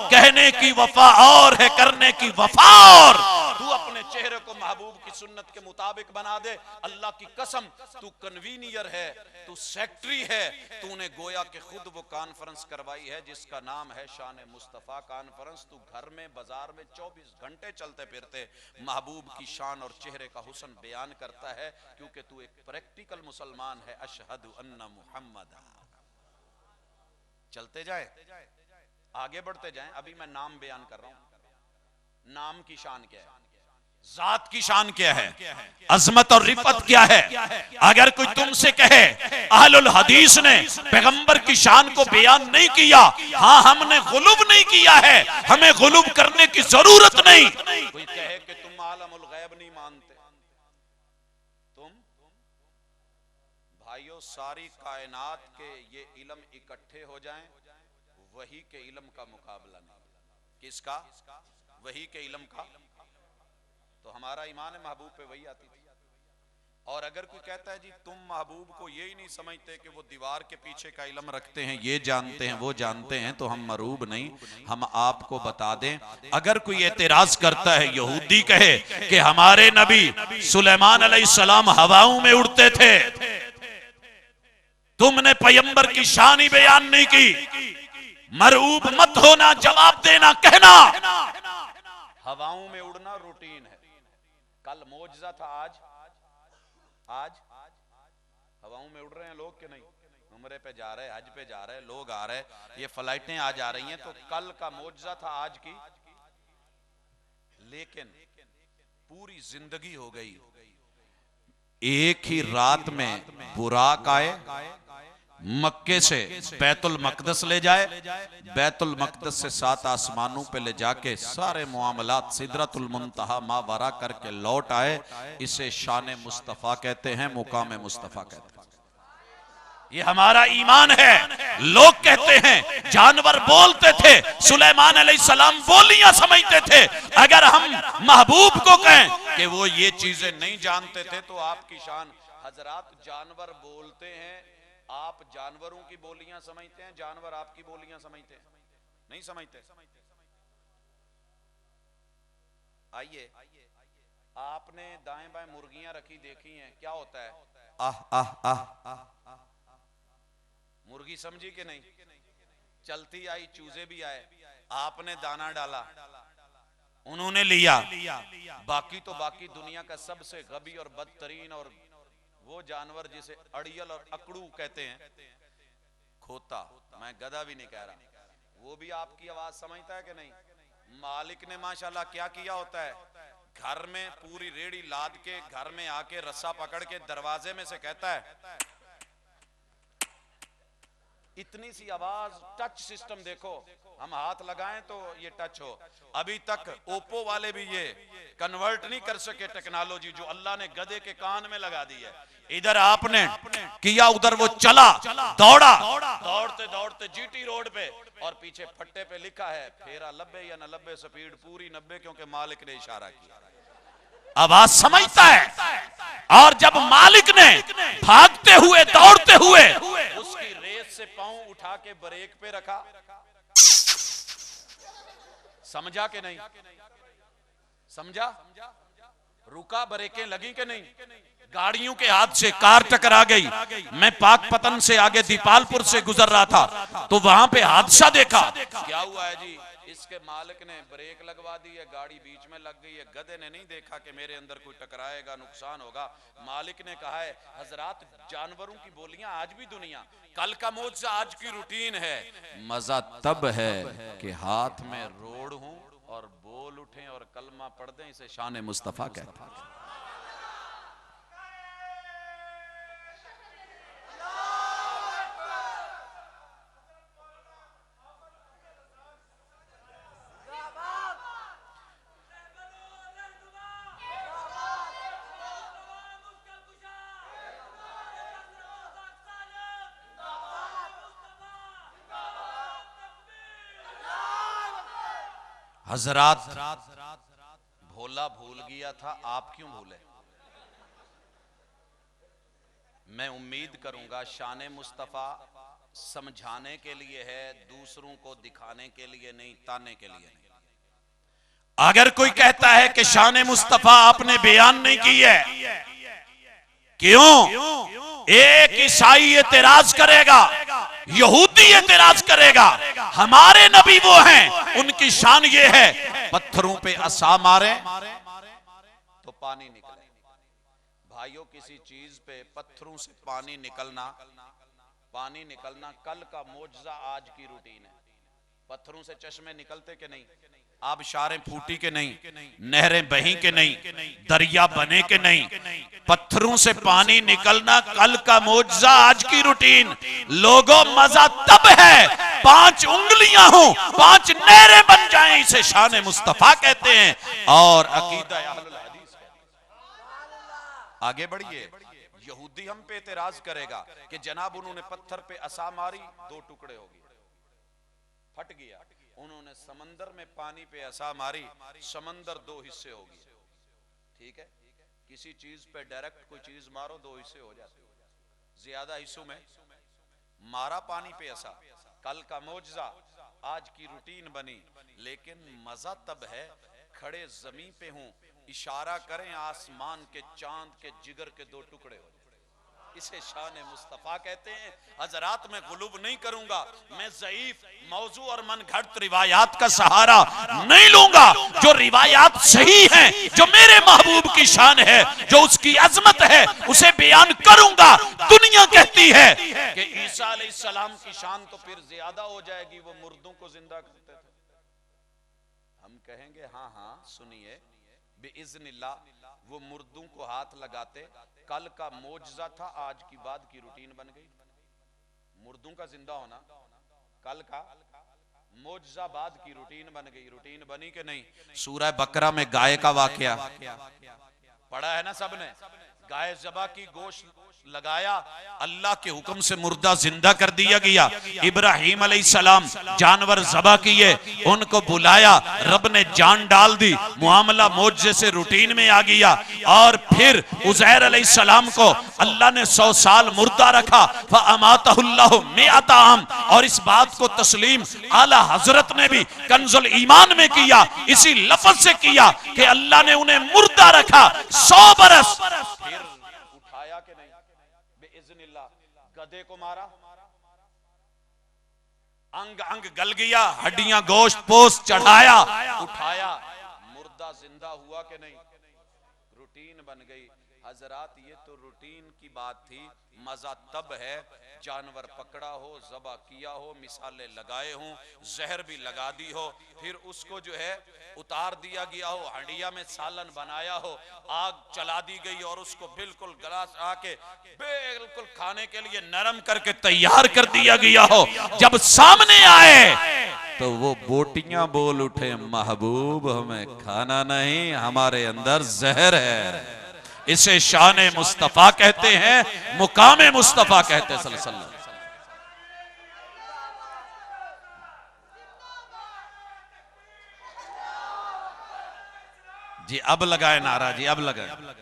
कहने की वफा और है, करने की वफा और। तू अपने चेहरे को महबूब की सुन्नत के मुताबिक बना दे। अल्लाह की कसम, तू कन्वीनियर है, तू सेक्रेटरी है। तूने गोया के खुद वो कॉन्फ्रेंस करवाई है जिसका नाम है शान मुस्तफ़ा कॉन्फ्रेंस। तू घर में, बाजार में 24 घंटे चलते फिरते महबूब की शान और चेहरे का हुस्न बयान करता है, क्योंकि तू एक प्रैक्टिकल मुसलमान है। अशहदु अन्ना मुहम्मदा। चलते जाए, आगे बढ़ते जाएं। अभी मैं नाम बयान कर रहा हूं। नाम की शान क्या है? जात की शान क्या है? अजमत और रिफत क्या है? अगर कोई तुमसे कहे अहलुल हदीस ने पैगंबर की शान को बयान नहीं किया, हाँ, हमने गुलूब नहीं किया है, हमें गुलूब करने की जरूरत नहीं। कोई कहे कि तुम आलमुल गैब नहीं मानते, तुम भाइयों सारी कायनात के ये इल्म इकट्ठे हो जाएं, वही के इल्म का मुकाबला नहीं। किसका? वही के इल्म का। तो हमारा ईमान है महबूब पे वही आती थी। और अगर कोई कहता है जी तुम महबूब को ये ही नहीं समझते कि वो दीवार के पीछे का इल्म रखते हैं, ये जानते हैं, वो जानते हैं, तो हम मरूब नहीं। हम आपको बता दें, अगर कोई एतराज करता है, यहूदी कहे कि हमारे नबी सुलेमान अलैहिस्सलाम हवाओं में उड़ते थे, तुमने पैगंबर की शान ही बयान नहीं की, मरूब मत होना, जवाब देना, कहना। हवाओं में उड़ना रूटीन है। कल मौजज़ा था, आज हवाओं में उड़ रहे हैं लोग कि नहीं? उम्रे पे जा रहे, हज पे जा रहे, लोग आ रहे, ये फ्लाइटें आज आ रही हैं। तो कल का मौजज़ा था, आज की। लेकिन पूरी जिंदगी हो गई। एक ही रात में बुराक आए, मक्के से बैतुल मकदस ले जाए, बैतुल मकदस से 7 आसमानों पे ले जाके सारे मुआमलात सिदरतुल मुंतहा मावरा करके लौट आए। इसे शान मुस्तफ़ा कहते हैं, मुकाम मुस्तफ़ा कहते हैं। ये हमारा ईमान है। लोग कहते हैं जानवर बोलते थे, सुलेमान अलैहिस्सलाम बोलियां समझते थे। अगर हम महबूब को कहें कि वो ये चीजें नहीं जानते थे तो आपकी शान। हजरात, जानवर बोलते हैं, आप जानवरों की बोलियां समझते हैं, जानवर आपकी बोलियां समझते हैं? नहीं समझते। आइए, आपने दाएं बाएं मुर्गियां रखी देखी हैं, क्या होता है? आह आह आह आह। मुर्गी समझी कि नहीं? चलती आई, चूजे भी आए, आपने दाना डाला, उन्होंने लिया। बाकी तो बाकी दुनिया का सबसे गबी और बदतरीन और वो जानवर जिसे अड़ियल और अकड़ू कहते हैं, खोता, मैं गधा भी नहीं कह रहा, वो भी आपकी आवाज समझता है कि नहीं? मालिक ने माशाल्लाह क्या किया होता है, घर में पूरी रेड़ी लाद के घर में आके रस्सा पकड़ के दरवाजे में से कहता है, इतनी सी आवाज, टच सिस्टम देखो, हम हाथ लगाएं तो ये टच हो। अभी तक ओप्पो वाले भी ये कन्वर्ट नहीं कर सके टेक्नोलॉजी जो अल्लाह ने गधे के कान में लगा दी है। इधर आपने किया, उधर वो चला, दौड़ा, दौड़ते दौड़ते जीटी रोड पे, और पीछे फट्टे पे लिखा है फेरा 90 या 90 स्पीड पूरी 90, क्योंकि मालिक ने इशारा किया। आवाज समझता है। और जब मालिक ने भागते हुए दौड़ते हुए उसकी रेस से पांव उठा के ब्रेक पे रखा, समझा कि नहीं? समझा? रुका, ब्रेकें लगी कि नहीं? गाड़ियों के हाथ से कार टकरा गई। मैं पाकपतन से आगे दीपालपुर से गुजर रहा था तो वहां पे हादसा देखा। क्या हुआ है जी? इसके मालिक ने ब्रेक लगवा दी है, गाड़ी बीच में लग गई है। गधे ने नहीं देखा कि मेरे अंदर कोई टकराएगा, नुकसान होगा। मालिक ने कहा है, हजरात जानवरों की बोलियां आज भी दुनिया, कल का मौजज़ा आज की रूटीन है। मजा तब है कि हाथ में रोड हूं और बोल उठें और कलमा पढ़ दें, इसे शान मुस्तफा कहते हैं। हजरात, भोला भूल गया था, आप क्यों भूले? मैं उम्मीद करूंगा शान मुस्तफा समझाने के लिए है, दूसरों को दिखाने के लिए नहीं, ताने के लिए नहीं। अगर कोई कहता है कि शान मुस्तफा आपने बयान नहीं की है, क्यों? एक ईसाई एतराज करेगा, यहूदी एतराज करेगा, हमारे नबी वो हैं, उनकी शान ये है पत्थरों पे असा मारे तो पानी निकले। भाइयों, किसी चीज पे पत्थरों से पानी निकलना कल का मौजज़ा आज की रूटीन है। पत्थरों से चश्मे निकलते के नहीं, आबशारें फूटी के नहीं, नहरें बही के नहीं, दरिया बने के नहीं, पत्थरों से पानी निकलना कल का मौजज़ा आज की रूटीन। लोगों, मजा तब है 5 उंगलियां हो, 5 नहरें बन जाएं, इसे शान मुस्तफा कहते हैं और अकीदा अहलुल हदीस कहते हैं। आगे बढ़िए। यहूदी हम पे एतराज करेगा कि जनाब उन्होंने पत्थर पे असा मारी, 2 टुकड़े हो गए, फट गया। उन्होंने समंदर में पानी पे असा मारी, समंदर 2 हिस्से हो गए। ठीक है, किसी चीज पे डायरेक्ट कोई चीज मारो 2 हिस्से हो जाते, ज्यादा हिस्सों में मारा पानी पे असा, कल का मौजज़ा आज की रूटीन बनी। लेकिन मजा तब है खड़े जमीन पे हूं, इशारा करें आसमान के चांद के जिगर के 2 टुकड़े हो जाए, इसे शान मुस्तफा कहते हैं। हजरात, मैं गुलूब नहीं करूंगा, मैं ज़ईफ मौजू और मनगढ़ंत रिवायात का सहारा नहीं लूंगा। जो रिवायात सही हैं, जो मेरे महबूब की शान है, जो उसकी अजमत है, उसे बयान करूंगा। दुनिया कहती है कि ईसा अलैहिस्सलाम की शान तो फिर ज्यादा हो जाएगी, वो मुर्दों को जिंदा करते थे। हम कहेंगे हाँ हाँ सुनिए, बिइज़्निल्लाह वो मुर्दों को हाथ लगाते, कल का मौजज़ा था, आज की बाद की रूटीन बन गई। मुर्दों का जिंदा होना कल का मौजज़ा बाद की रूटीन बन गई। रूटीन बनी कि नहीं? सूरह बकरा में गाय का वाकया पढ़ा है ना सबने? गाय ज़बा की, गोश्त लगाया, अल्लाह के हुक्म से मुर्दा जिंदा कर दिया गया। इब्राहीम अलैहिस्सलाम जानवर ज़बा किए, उनको बुलाया, रब ने जान डाल दी, मुआमला मौजज़े से रूटीन में आ गया। और फिर उज़ैर अलैहिस्सलाम को अल्लाह ने 100 साल मुर्दा रखा, फ़अमातहुल्लाहु मिअत आम। और इस बात को तस्लीम आला हजरत ने भी कंजुल ईमान में किया, इसी लफ्ज़ से किया कि अल्लाह ने उन्हें मुर्दा रखा 100 बरस। फिर उठाया कि नहीं? बेइज़्निल्लाह गधे को मारा, अंग अंग गल गया, हड्डियां गोश्त पोस्ट चढ़ाया, उठाया, मुर्दा जिंदा हुआ कि नहीं? रूटीन बन गई। हजरात ये तो रूटीन की बात थी। मजा तब है जानवर पकड़ा हो, ज़बा किया हो, मिसाले लगाए हों, जहर भी लगा दी हो, फिर उसको जो है उतार दिया गया हो, हंडिया में सालन बनाया हो, आग चला दी गई और उसको बिल्कुल गिलास आके बिल्कुल खाने के लिए नरम करके तैयार कर दिया गया हो। जब सामने आए तो वो बोटियां बोल उठे, महबूब हमें खाना नहीं, हमारे अंदर जहर है। इसे शान मुस्तफा कहते हैं, मुकाम मुस्तफा कहते हैं सल्लल्लाहु अलैहि वसल्लम। जी अब लगाए नारा, जी अब लगाए।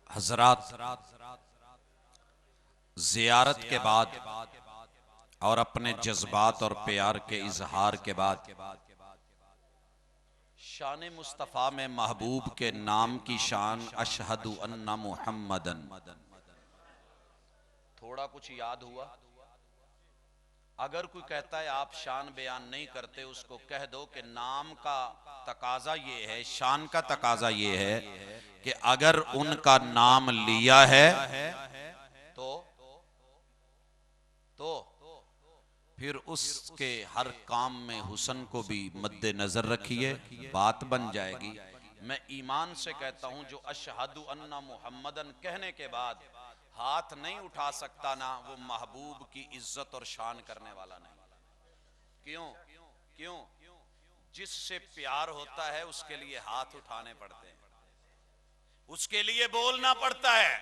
हजरात, जियारत के बाद और अपने जज्बात और प्यार के इजहार के बाद शान मुस्तफ़ा में महबूब के नाम की शान अशहदु अन्ना मुहम्मदन। थोड़ा कुछ याद हुआ? अगर कोई कहता है आप शान बयान नहीं करते, उसको कह दो कि नाम का तकाजा ये है, शान का तकाजा ये है कि अगर उनका नाम लिया है तो फिर उसके हर काम में हुस्न को भी मद्दे नजर रखिए, बात बन जाएगी। मैं ईमान से कहता हूं, जो अशहदु अन्ना मुहम्मदन कहने के बाद हाथ नहीं उठा सकता ना, वो महबूब की इज्जत और शान करने वाला नहीं। क्यों? क्यों? जिससे प्यार होता है उसके लिए हाथ उठाने पड़ते हैं, उसके लिए बोलना पड़ता है,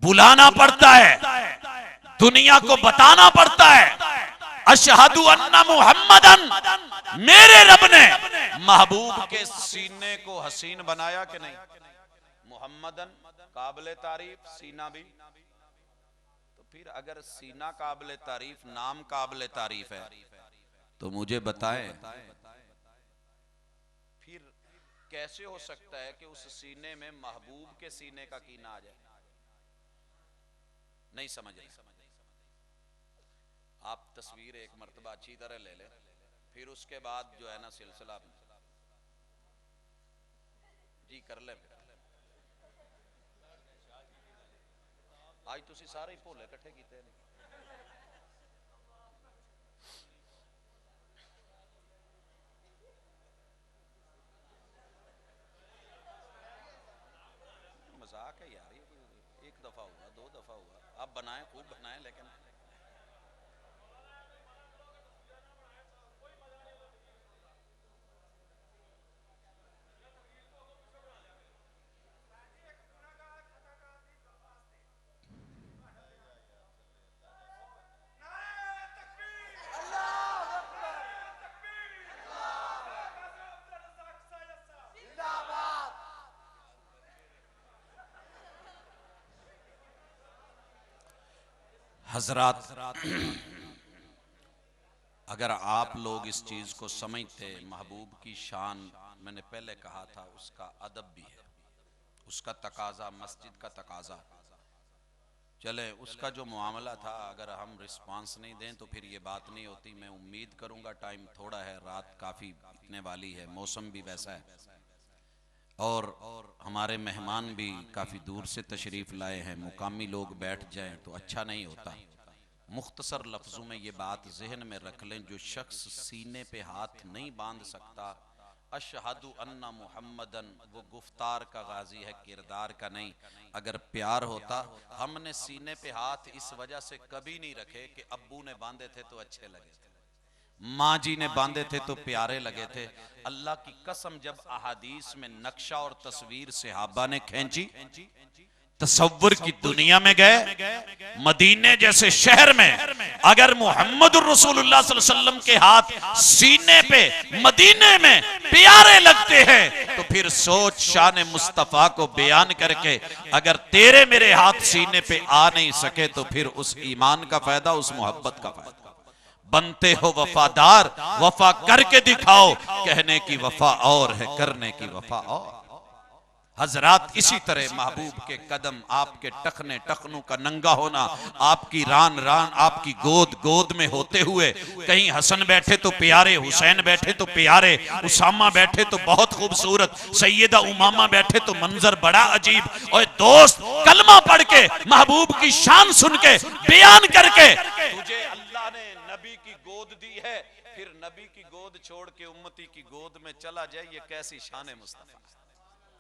बुलाना पड़ता है, दुनिया को बताना पड़ता है अशहदु अन्ना मुहम्मदन। मेरे रब ने महबूब के सीने को हसीन बनाया कि नहीं? मुहम्मदन काबिले तारीफ, सीना भी। तो फिर अगर सीना काबिले तारीफ, नाम काबिले तारीफ है, तो मुझे बताएं फिर कैसे हो सकता है कि उस सीने में महबूब के सीने का कीना आ जाए? नहीं समझ रहे? आप तस्वीर एक मर्तबा अच्छी तरह ले लें, फिर उसके बाद जो है ना सिलसिला जी कर ले। आज तुसी सारे ही भोले इकट्ठे कीते ने। मजाक है यार, ये एक दफा हुआ, दो दफा हुआ, आप बनाएं, खूब बनाएं, लेकिन हजरात, अगर आप लोग इस चीज को समझते, महबूब की शान, मैंने पहले कहा था, उसका अदब भी है, उसका तकाजा, मस्जिद का तकाजा। चले उसका जो मामला था, अगर हम रिस्पांस नहीं दें तो फिर ये बात नहीं होती। मैं उम्मीद करूंगा, टाइम थोड़ा है, रात काफ़ी बीतने वाली है, मौसम भी वैसा है और हमारे मेहमान भी काफ़ी दूर से तशरीफ़ लाए हैं, मुकामी लोग बैठ जाएं तो अच्छा नहीं होता। मुख्तसर लफ्ज़ों में ये बात जहन में रख लें, जो शख्स सीने पे हाथ नहीं बांध सकता अशहदु अन्ना मुहम्मदन, वो गुफ्तार का गाजी है, किरदार का नहीं। अगर प्यार होता, हमने सीने पे हाथ इस वजह से कभी नहीं रखे कि अब्बू ने बांधे थे तो अच्छे लगे थे, माँ जी ने बांधे थे तो प्यारे लगे थे। अल्लाह की कसम, जब अहादीस में नक्शा और तस्वीर सहाबा ने खींची, तसव्वुर की दुनिया में गए, मदीने जैसे शहर में अगर मोहम्मद रसूलुल्लाह सल्लल्लाहु अलैहि वसल्लम के हाथ सीने पे मदीने में प्यारे लगते हैं, तो फिर सोच शान मुस्तफा को बयान करके अगर तेरे मेरे हाथ सीने पे आ नहीं सके तो फिर उस ईमान का फायदा, उस मोहब्बत का फायदा। बनते हो वफादार, वफा करके दिखाओ, कहने की वफा और है, करने की वफा और। हजरात, इसी तरह महबूब के कदम, आपके टखने टखनों का नंगा होना, आपकी रान रान, आपकी गोद गोद में होते हुए, कहीं हसन बैठे तो प्यारे, हुसैन बैठे तो प्यारे, उसामा बैठे तो बहुत खूबसूरत, सैयदा उमामा बैठे तो मंजर बड़ा अजीब। और दोस्त, कलमा पढ़ के महबूब की शान सुन के बयान करके, तुझे अल्लाह ने नबी की गोद दी है, फिर नबी की गोद छोड़ के उम्मती की गोद में चला जाए, ये कैसी शान मुस्तफा।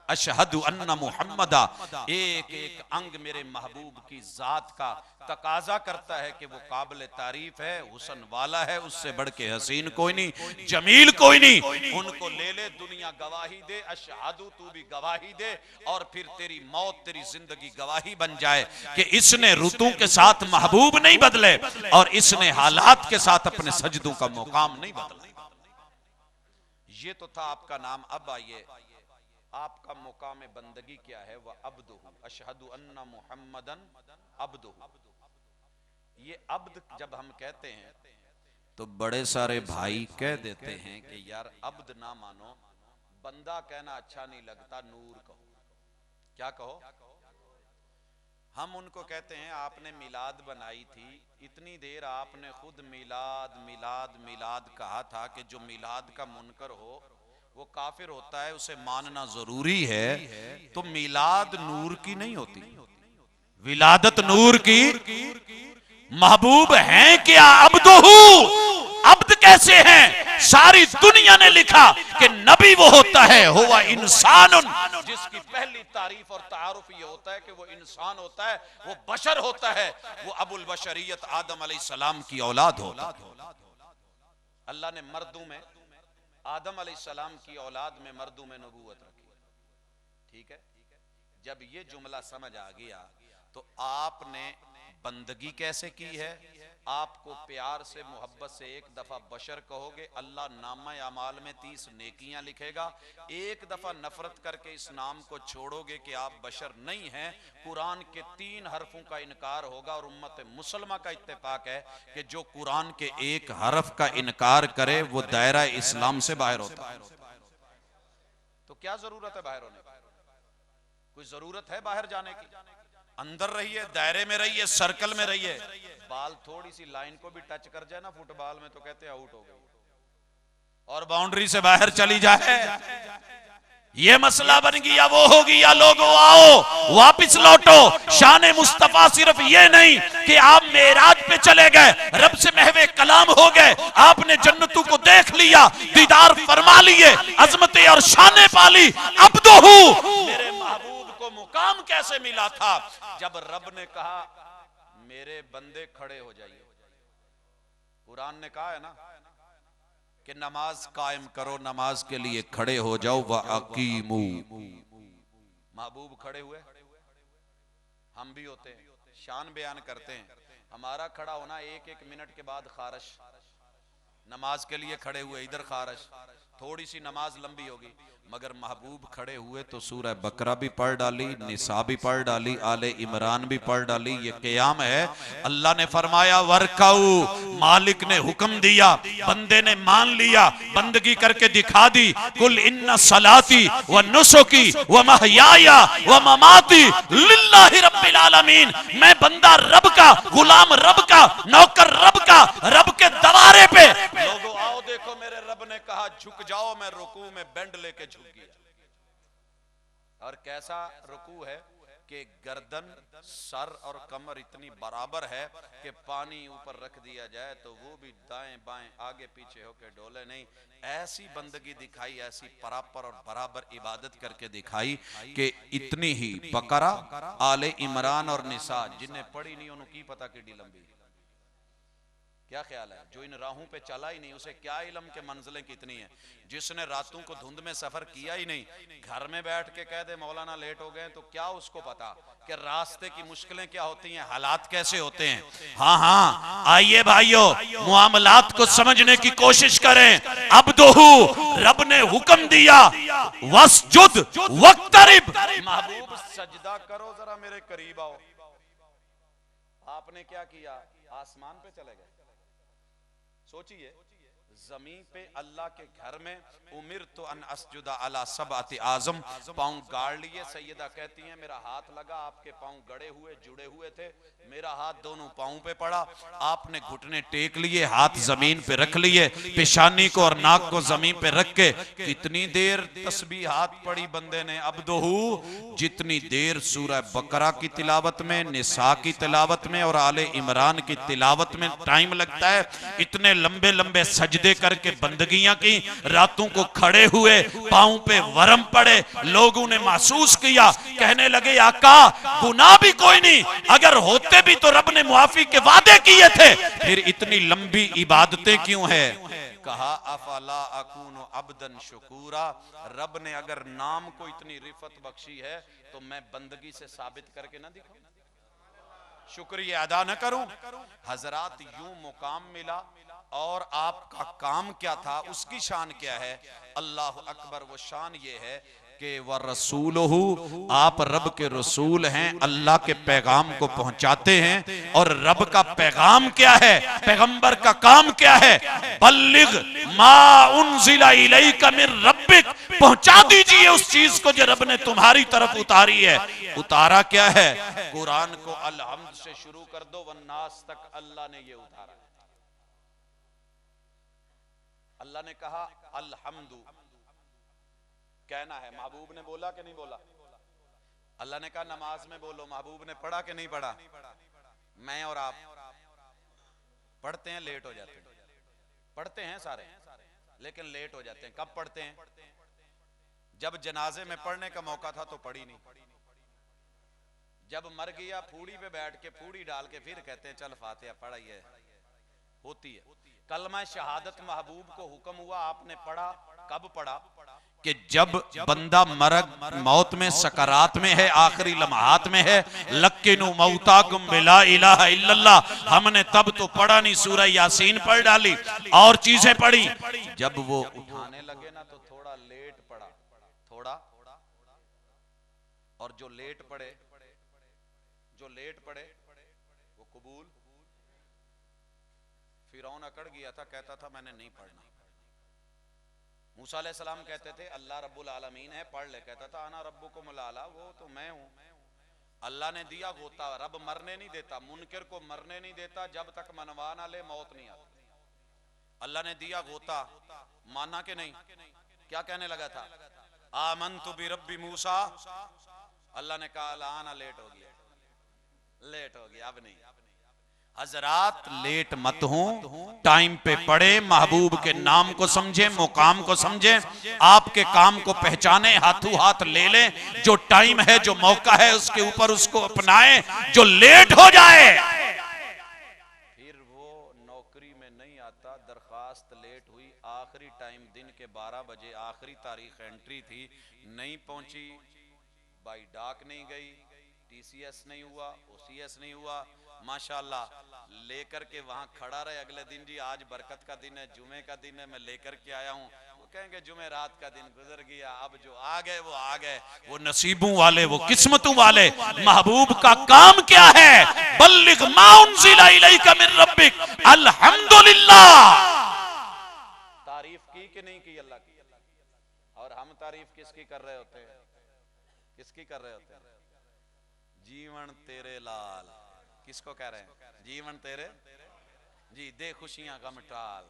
अशहदु अन्ना मुहम्मदा, एक एक अंग मेरे महबूब की जात का तकाजा करता है कि वो काबिल तारीफ है, हुसन वाला है, उससे बढ़ के हसीन कोई नहीं, जमील कोई नहीं। उनको ले ले, दुनिया गवाही दे, अशहदु तू भी गवाही दे, और फिर तेरी मौत, तेरी जिंदगी गवाही बन जाए कि इसने ऋतु के साथ महबूब नहीं बदले और इसने हालात के साथ अपने सजदों का मुकाम नहीं बदला। ये तो था आपका नाम। अब आइए, आपका मुकाम बंदगी क्या है? वह अब्दुहु, अशहदु अन्ना मुहम्मदन अब्दुहु। ये अब्द जब हम कहते हैं तो बड़े सारे भाई कह देते हैं कि यार अब्द ना मानो, बंदा कहना अच्छा नहीं लगता, नूर कहो। क्या कहो? हम उनको कहते हैं आपने मिलाद बनाई थी, इतनी देर आपने खुद मिलाद मिलाद मिलाद कहा था कि जो मिलाद का मुनकर हो वो काफिर होता है, उसे मानना जरूरी है। तो मिलाद नूर की नहीं होती, विलादत नूर की। महबूब हैं क्या? अब्दुहु, अब्द कैसे हैं? सारी दुनिया ने लिखा कि नबी वो होता है हुआ इंसानुन, जिसकी पहली तारीफ और तारुफ ये होता है कि वो इंसान होता है, वो बशर होता है, वो अबुल बशरियत आदम अलैहिस्सलाम की औलाद होता है। अल्लाह ने मर्दों में, आदम अलैहिस्सलाम की औलाद में, मर्दों में नबूवत रखी। ठीक है, जब ये जुमला समझ आ गया तो आपने बंदगी कैसे की है? आपको प्यार से, मोहब्बत से एक दफा बशर कहोगे, अल्लाह नामा अमाल में 30 नेकियां लिखेगा। एक दफा नफरत करके इस नाम को छोड़ोगे कि आप बशर नहीं हैं, कुरान के 3 हरफों का इनकार होगा। और उम्मत मुसलमा का इत्तेफाक है कि जो कुरान के एक हरफ का इनकार करे वो दायरा इस्लाम से बाहर होता है। तो क्या जरूरत है बाहर होने की? कोई जरूरत है बाहर जाने की? अंदर रहिए, दायरे में रहिए, सर्कल में रहिए। बाल थोड़ी सी लाइन को भी टच कर जाए ना फुटबॉल में तो कहते हैं आउट हो गई, और बाउंड्री से बाहर चली जाए, ये मसला बन गया, वो होगी। या लोगो आओ वापिस लौटो। शान मुस्तफा सिर्फ ये नहीं कि आप मेराज पे चले गए, रब से महवे कलाम हो गए, आपने जन्नतों को देख लिया, दीदार फरमा लिए, अजमतें और शाने पाली। अब्दुहु, मेरे महबूब को मुकाम कैसे मिला था? जब रब ने कहा मेरे बंदे खड़े हो जाइए। कुरान ने कहा है ना कि नमाज कायम करो, नमाज के लिए खड़े हो जाओ। व अकीमू, महबूब खड़े हुए, हम भी होते हैं, शान बयान करते हैं। हमारा खड़ा होना 1-1 मिनट के बाद खारिश, नमाज के लिए खड़े हुए, इधर खारिश, थोड़ी सी नमाज लंबी होगी, मगर महबूब खड़े हुए तो सूरह बकरा भी पढ़ डाली, निसा भी पढ़ डाली, आले इमरान भी पढ़ डाली। ये क़याम है। अल्लाह ने फरमाया वरकाऊ, मालिक ने हुक्म दिया, बंदे ने मान लिया, बंदगी करके दिखा दी। कुल इन्ना सलाती व नुसुकी व महयाया व ममाती लिल्लाहि रब्बिल आलमीन। मैं बंदा रब का, गुलाम रब का, नौकर रब का, रब के दवारे पे। लोगों आओ देखो, मेरे रब ने कहा झुक जाओ, मैं रुकू में बेंड लेके झुक गया। और कैसा रुकू है कि गर्दन, सर और कमर इतनी बराबर है कि पानी ऊपर रख दिया जाए तो वो भी दाएं बाएं आगे पीछे होके डोले नहीं। ऐसी बंदगी दिखाई, ऐसी बराबर और बराबर इबादत करके दिखाई कि इतनी ही बकरा, आले इमरान और निसा जिन्हें पढ़ी नहीं उन्होंने की पता कि लंबी। क्या ख्याल है? जो इन राहों पे चला ही नहीं उसे क्या इल्म के मंजिलें कितनी हैं। जिसने रातों को धुंध में सफर किया ही नहीं, घर में बैठ के कह दे मौलाना लेट हो गए, तो क्या उसको पता कि रास्ते की मुश्किलें क्या होती हैं, हालात कैसे होते हैं। हाँ हाँ, आइए भाइयों, मुआमलात को समझने की कोशिश करें। अब दोहू रब ने हुक्म दिया, वस्जुद वक्तरिब, महबूब सजदा करो, जरा मेरे करीब आओ। आपने क्या किया? आसमान पे चले गए। सोचिए, जमीन पे अल्लाह के घर में उमिर तो अन अस्जुदा अला सबअति आज़म, पांव गाड़ लिए। सैयदा कहती हैं मेरा हाथ लगा, आपके पांव गड़े हुए जुड़े हुए थे, मेरा हाथ दोनों पांव पे पड़ा, आपने घुटने टेक लिए, हाथ जमीन पे रख लिए, पेशानी को और नाक को जमीन पे रख के कितनी देर तस्बीह हाथ पड़ी बंदे ने। अब दोहू जितनी देर सूरह बकरा की तिलावत में, निसा की तिलावत में और आले इमरान की तिलावत में टाइम लगता है, इतने लंबे लंबे सजदे करके बंदगियां की, रातों को खड़े हुए, पांव पे वरम पड़े। लोगों ने महसूस किया, कहने लगे आका गुनाह भी कोई नहीं, अगर होते भी तो रब ने मुआफी के वादे किए थे, फिर इतनी लंबी इबादतें क्यों है? कहा अफला अकूनु अब्दन शुकूरा, रब ने अगर नाम को इतनी रिफत बख्शी है तो मैं बंदगी से साबित करके ना दिखाऊं, शुक्रिया अदा न करूं? हजरात यूं मुकाम मिला, और आपका काम क्या था, उसकी शान क्या है? अल्लाह अकबर, वो शान ये है कि वह रसूलहू, आप रब के रसूल हैं, अल्लाह के पैगाम को पहुंचाते हैं। और रब का पैगाम क्या है, पैगंबर का काम क्या है? बल्लिग मा उनजिला इलैका मिर रब्बिक, पहुंचा दीजिए उस चीज को जो रब ने तुम्हारी तरफ उतारी है। उतारा क्या है? कुरान को अलहम्द से शुरू कर दो, वन्नास तक अल्लाह ने ये उतारा। अल्लाह ने कहा अल्हम्दु कहना है, महबूब ने बोला कि नहीं बोला? अल्लाह ने कहा नमाज में बोलो, महबूब ने पढ़ा कि नहीं पढ़ा? मैं और आप पढ़ते हैं, लेट हो जाते हैं, पढ़ते हैं सारे लेकिन लेट हो जाते हैं। कब पढ़ते हैं? जब जनाजे में पढ़ने का मौका था तो पढ़ी नहीं, जब मर गया फूड़ी पे बैठ के फूड़ी डाल के फिर कहते हैं चल फातिहा पढ़ाइए, होती है। कलमा शहादत महबूब को हुक्म हुआ, आपने पढ़ा। कब पढ़ा? कि जब बंदा मरग मौत में, सकरात में है, आखिरी लम्हात में है, लक्किनु मौताकुम बिला इलाहा इल्लल्लाह, हमने तब तो पढ़ा नहीं, सूरह यासीन पढ़ डाली और चीजें पढ़ी। जब वो उठाने लगे ना तो थोड़ा लेट पड़ा, थोड़ा, और जो लेट पड़े वो कबूल। फिरौन अकड़ गया था, कहता था मैंने नहीं पढ़ना। मूसा अलैहिस्सलाम कहते थे अल्लाह रब्बुल आलमीन है, पढ़ ले, कहता था आना रब्बुकुमुल आला, वो तो मैं हूं। अल्लाह ने दिया गोता, रब मरने नहीं देता, मुनकिर को मरने नहीं देता जब तक मनवा ना ले, मौत नहीं आती। अल्लाह ने दिया गोता, माना कि नहीं? क्या कहने लगा था? आमनतु बिरब्बि मूसा, अल्लाह ने कहा आना, लेट हो गया, अब नहीं। हजरात लेट मत हो, टाइम पे पढ़े, महबूब के नाम को समझे, मुकाम को समझे, आपके काम को पहचाने, हाथों हाथ ले लें। जो टाइम है, जो मौका है, उसके ऊपर उसको अपनाएं। जो लेट हो जाए फिर वो नौकरी में नहीं आता। दरखास्त लेट हुई, आखिरी टाइम दिन के 12 बजे आखिरी तारीख एंट्री थी, नहीं पहुंची, बाई डाक नहीं गई, टीसीएस नहीं हुआ, ओसीएस नहीं हुआ, माशाल्लाह लेकर के वहां खड़ा रहे। अगले दिन जी आज बरकत का दिन है, जुमे का दिन है, मैं लेकर के आया हूं। वो कहेंगे जुमे रात का दिन गुजर गया, अब जो आ गए वो आ गए, वो नसीबों वाले, वो किस्मतों वाले। महबूब का काम क्या है? बल्लिग मा उनजिला इलैका मिर रब्बिक, अल्हम्दुलिल्लाह। तारीफ की कि नहीं की अल्लाह की? और हम तारीफ किसकी कर रहे होते हैं? किसकी कर रहे होते हैं? जीवन तेरे लाल, किसको कह रहे हैं? जीवन तेरे जी, दे खुशियां गम टाल।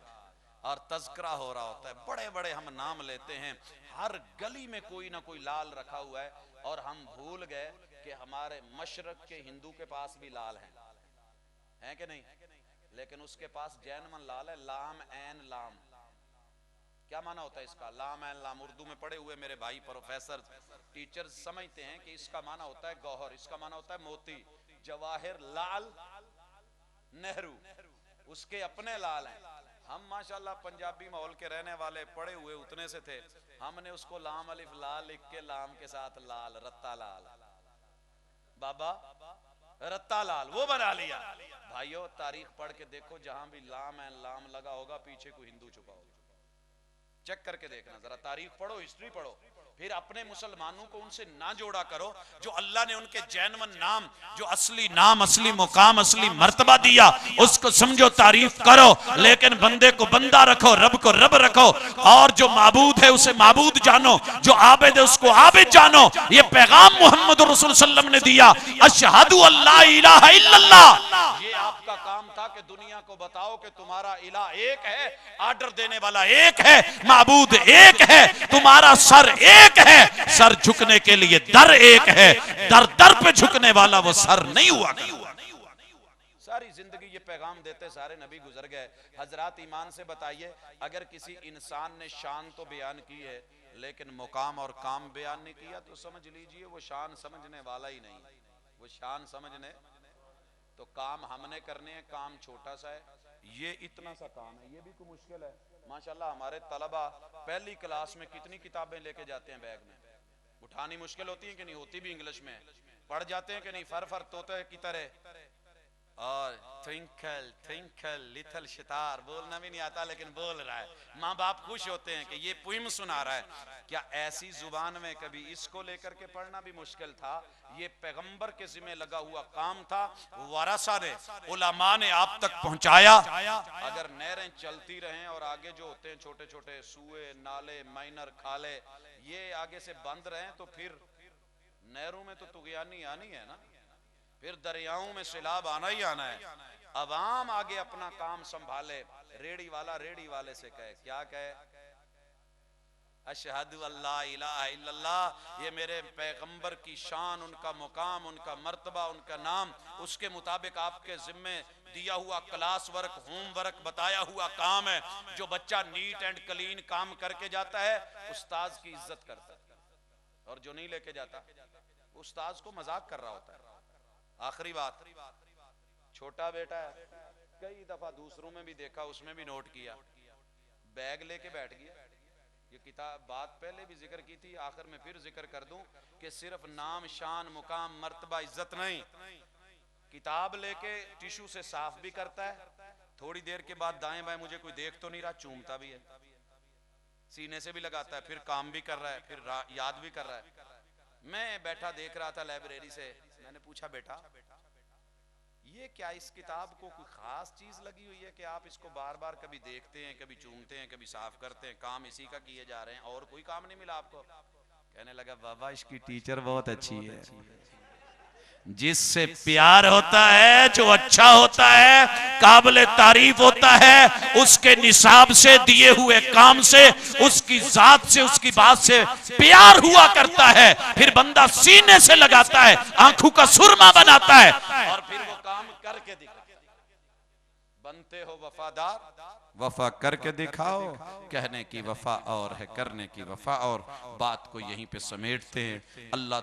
और तज़किरा हो रहा होता है, बड़े बड़े हम नाम लेते हैं, हर गली में कोई ना कोई लाल रखा हुआ है, और हम भूल गए कि हमारे मशरक के हिंदू के पास भी लाल हैं कि नहीं? लेकिन उसके पास जैन मन लाल है, लाम एन लाम। क्या माना होता है इसका? लाम एन लाम उर्दू में पढ़े हुए मेरे भाई प्रोफेसर टीचर समझते हैं कि इसका माना होता है गौहर, इसका माना होता है मोती, जवाहिर, लाल नेहरू। उसके अपने लाल हैं। हम माशाल्लाह पंजाबी माहौल के रहने वाले, पढ़े हुए उतने से थे, हमने उसको लाम अलिफ लाल लिख के लाम के साथ लाल, रत्ता लाल, बाबा रत्ता लाल वो बना लिया। भाइयों तारीख पढ़ के देखो, जहां भी लाम है लाम लगा होगा, पीछे कोई हिंदू छुपा होगा। चेक करके देखना, जरा तारीख पढ़ो, हिस्ट्री पढ़ो। फिर अपने मुसलमानों को उनसे ना जोड़ा करो जो अल्लाह ने उनके जैनवन नाम, जो असली नाम, असली मुकाम, असली मर्तबा दिया, उसको समझो, तारीफ करो, लेकिन बंदे को बंदा रखो, रब को रब रखो, और जो माबूद है उसे माबूद जानो, जो आबिद है उसको आबिद जानो। ये पैगाम मोहम्मद रसूल सल्लल्लाहु अलैहि वसल्लम ने दिया, अशहदु अल्ला इलाहा इल्लल्लाह। ये आपका काम था कि दुनिया को बताओ कि तुम्हारा इलाह एक है, आर्डर देने वाला एक है, माबूद एक है, तुम्हारा सर एक है, सर झुकने के लिए दर एक है, दर दर पे झुकने वाला वो सर नहीं हुआ। सारी जिंदगी ये पैगाम देते सारे नबी गुजर गए। हजरात ईमान से बताइए, अगर किसी इंसान ने शान तो बयान की है लेकिन मुकाम और काम बयान नहीं किया, तो समझ लीजिए वो शान समझने वाला ही नहीं। वो शान समझने, तो काम हमने करने हैं, काम छोटा सा है, ये इतना सा काम है, ये भी कोई मुश्किल है। माशाल्लाह हमारे तलबा पहली क्लास में कितनी किताबें लेके जाते हैं बैग में, उठानी मुश्किल होती है कि नहीं होती, भी इंग्लिश में पढ़ जाते हैं कि नहीं, फर फर तोते की तरह, और ट्विंकल ट्विंकल लिटिल स्टार बोलना भी नहीं आता लेकिन बोल रहा है। माँ बाप खुश होते हैं कि ये पोइम सुना रहा है। क्या ऐसी जुबान में कभी इसको लेकर के पढ़ना भी मुश्किल था? ये पैगंबर के जिम्मे लगा हुआ काम था, वारसा ने, उलमा ने आप तक पहुंचाया। अगर नहरें चलती रहें और आगे जो होते हैं छोटे छोटे सूए, नाले, माइनर, खाले, ये आगे से बंद रहें, तो फिर नहरों में तो तुगयानी आनी है ना, फिर दरियाओं में सैलाब आना ही आना है। अवाम आगे अपना काम संभाले, रेडी वाला रेडी वाले से कहे, क्या कहे, अशहदु अल्ला इलाहा इल्लल्लाह। ये मेरे पैगंबर की शान, उनका मुकाम, उनका मर्तबा, उनका नाम, उसके मुताबिक आपके जिम्मे दिया हुआ क्लास वर्क, होम वर्क, बताया हुआ काम है। जो बच्चा नीट एंड क्लीन काम करके जाता है, उस्ताद की इज्जत करता है, और जो नहीं लेके जाता उस्ताद को मजाक कर रहा होता है। आखिरी बात, छोटा बेटा है, कई दफा दूसरों में भी देखा, उसमें भी नोट किया, बैग लेके बैठ गया। ये किताब बात पहले भी जिक्र की थी, आखिर में फिर जिक्र कर दूं कि सिर्फ नाम, शान, मुकाम, मर्तबा, इज्जत नहीं, किताब लेके टिश्यू से साफ भी करता है, थोड़ी देर के बाद दाएं बाएं मुझे कोई देख तो नहीं रहा, चूमता भी है, सीने से भी लगाता है, फिर काम भी कर रहा है, फिर याद भी कर रहा है। मैं बैठा देख रहा था लाइब्रेरी से, मैंने पूछा, बेटा ये क्या इस किताब को कोई खास चीज लगी हुई है कि आप इसको बार बार कभी देखते हैं, कभी चूमते हैं, कभी साफ करते हैं, काम इसी का किए जा रहे हैं, और कोई काम नहीं मिला आपको? कहने लगा, बाबा इसकी टीचर बहुत अच्छी है, जिससे प्यार होता है, जो अच्छा होता है, काबिल तारीफ होता है, उसके निसाब से, दिए हुए काम से, उसकी जात से, उसकी बात से प्यार हुआ करता है, फिर बंदा सीने से लगाता है, आंखों का सुरमा बनाता है, और फिर वो काम करके दिखाता। बनते हो वफादार, वफा करके दिखाओ। कहने की वफा और है, करने की वफा और। बात को यहीं पे समेटते हैं। अल्लाह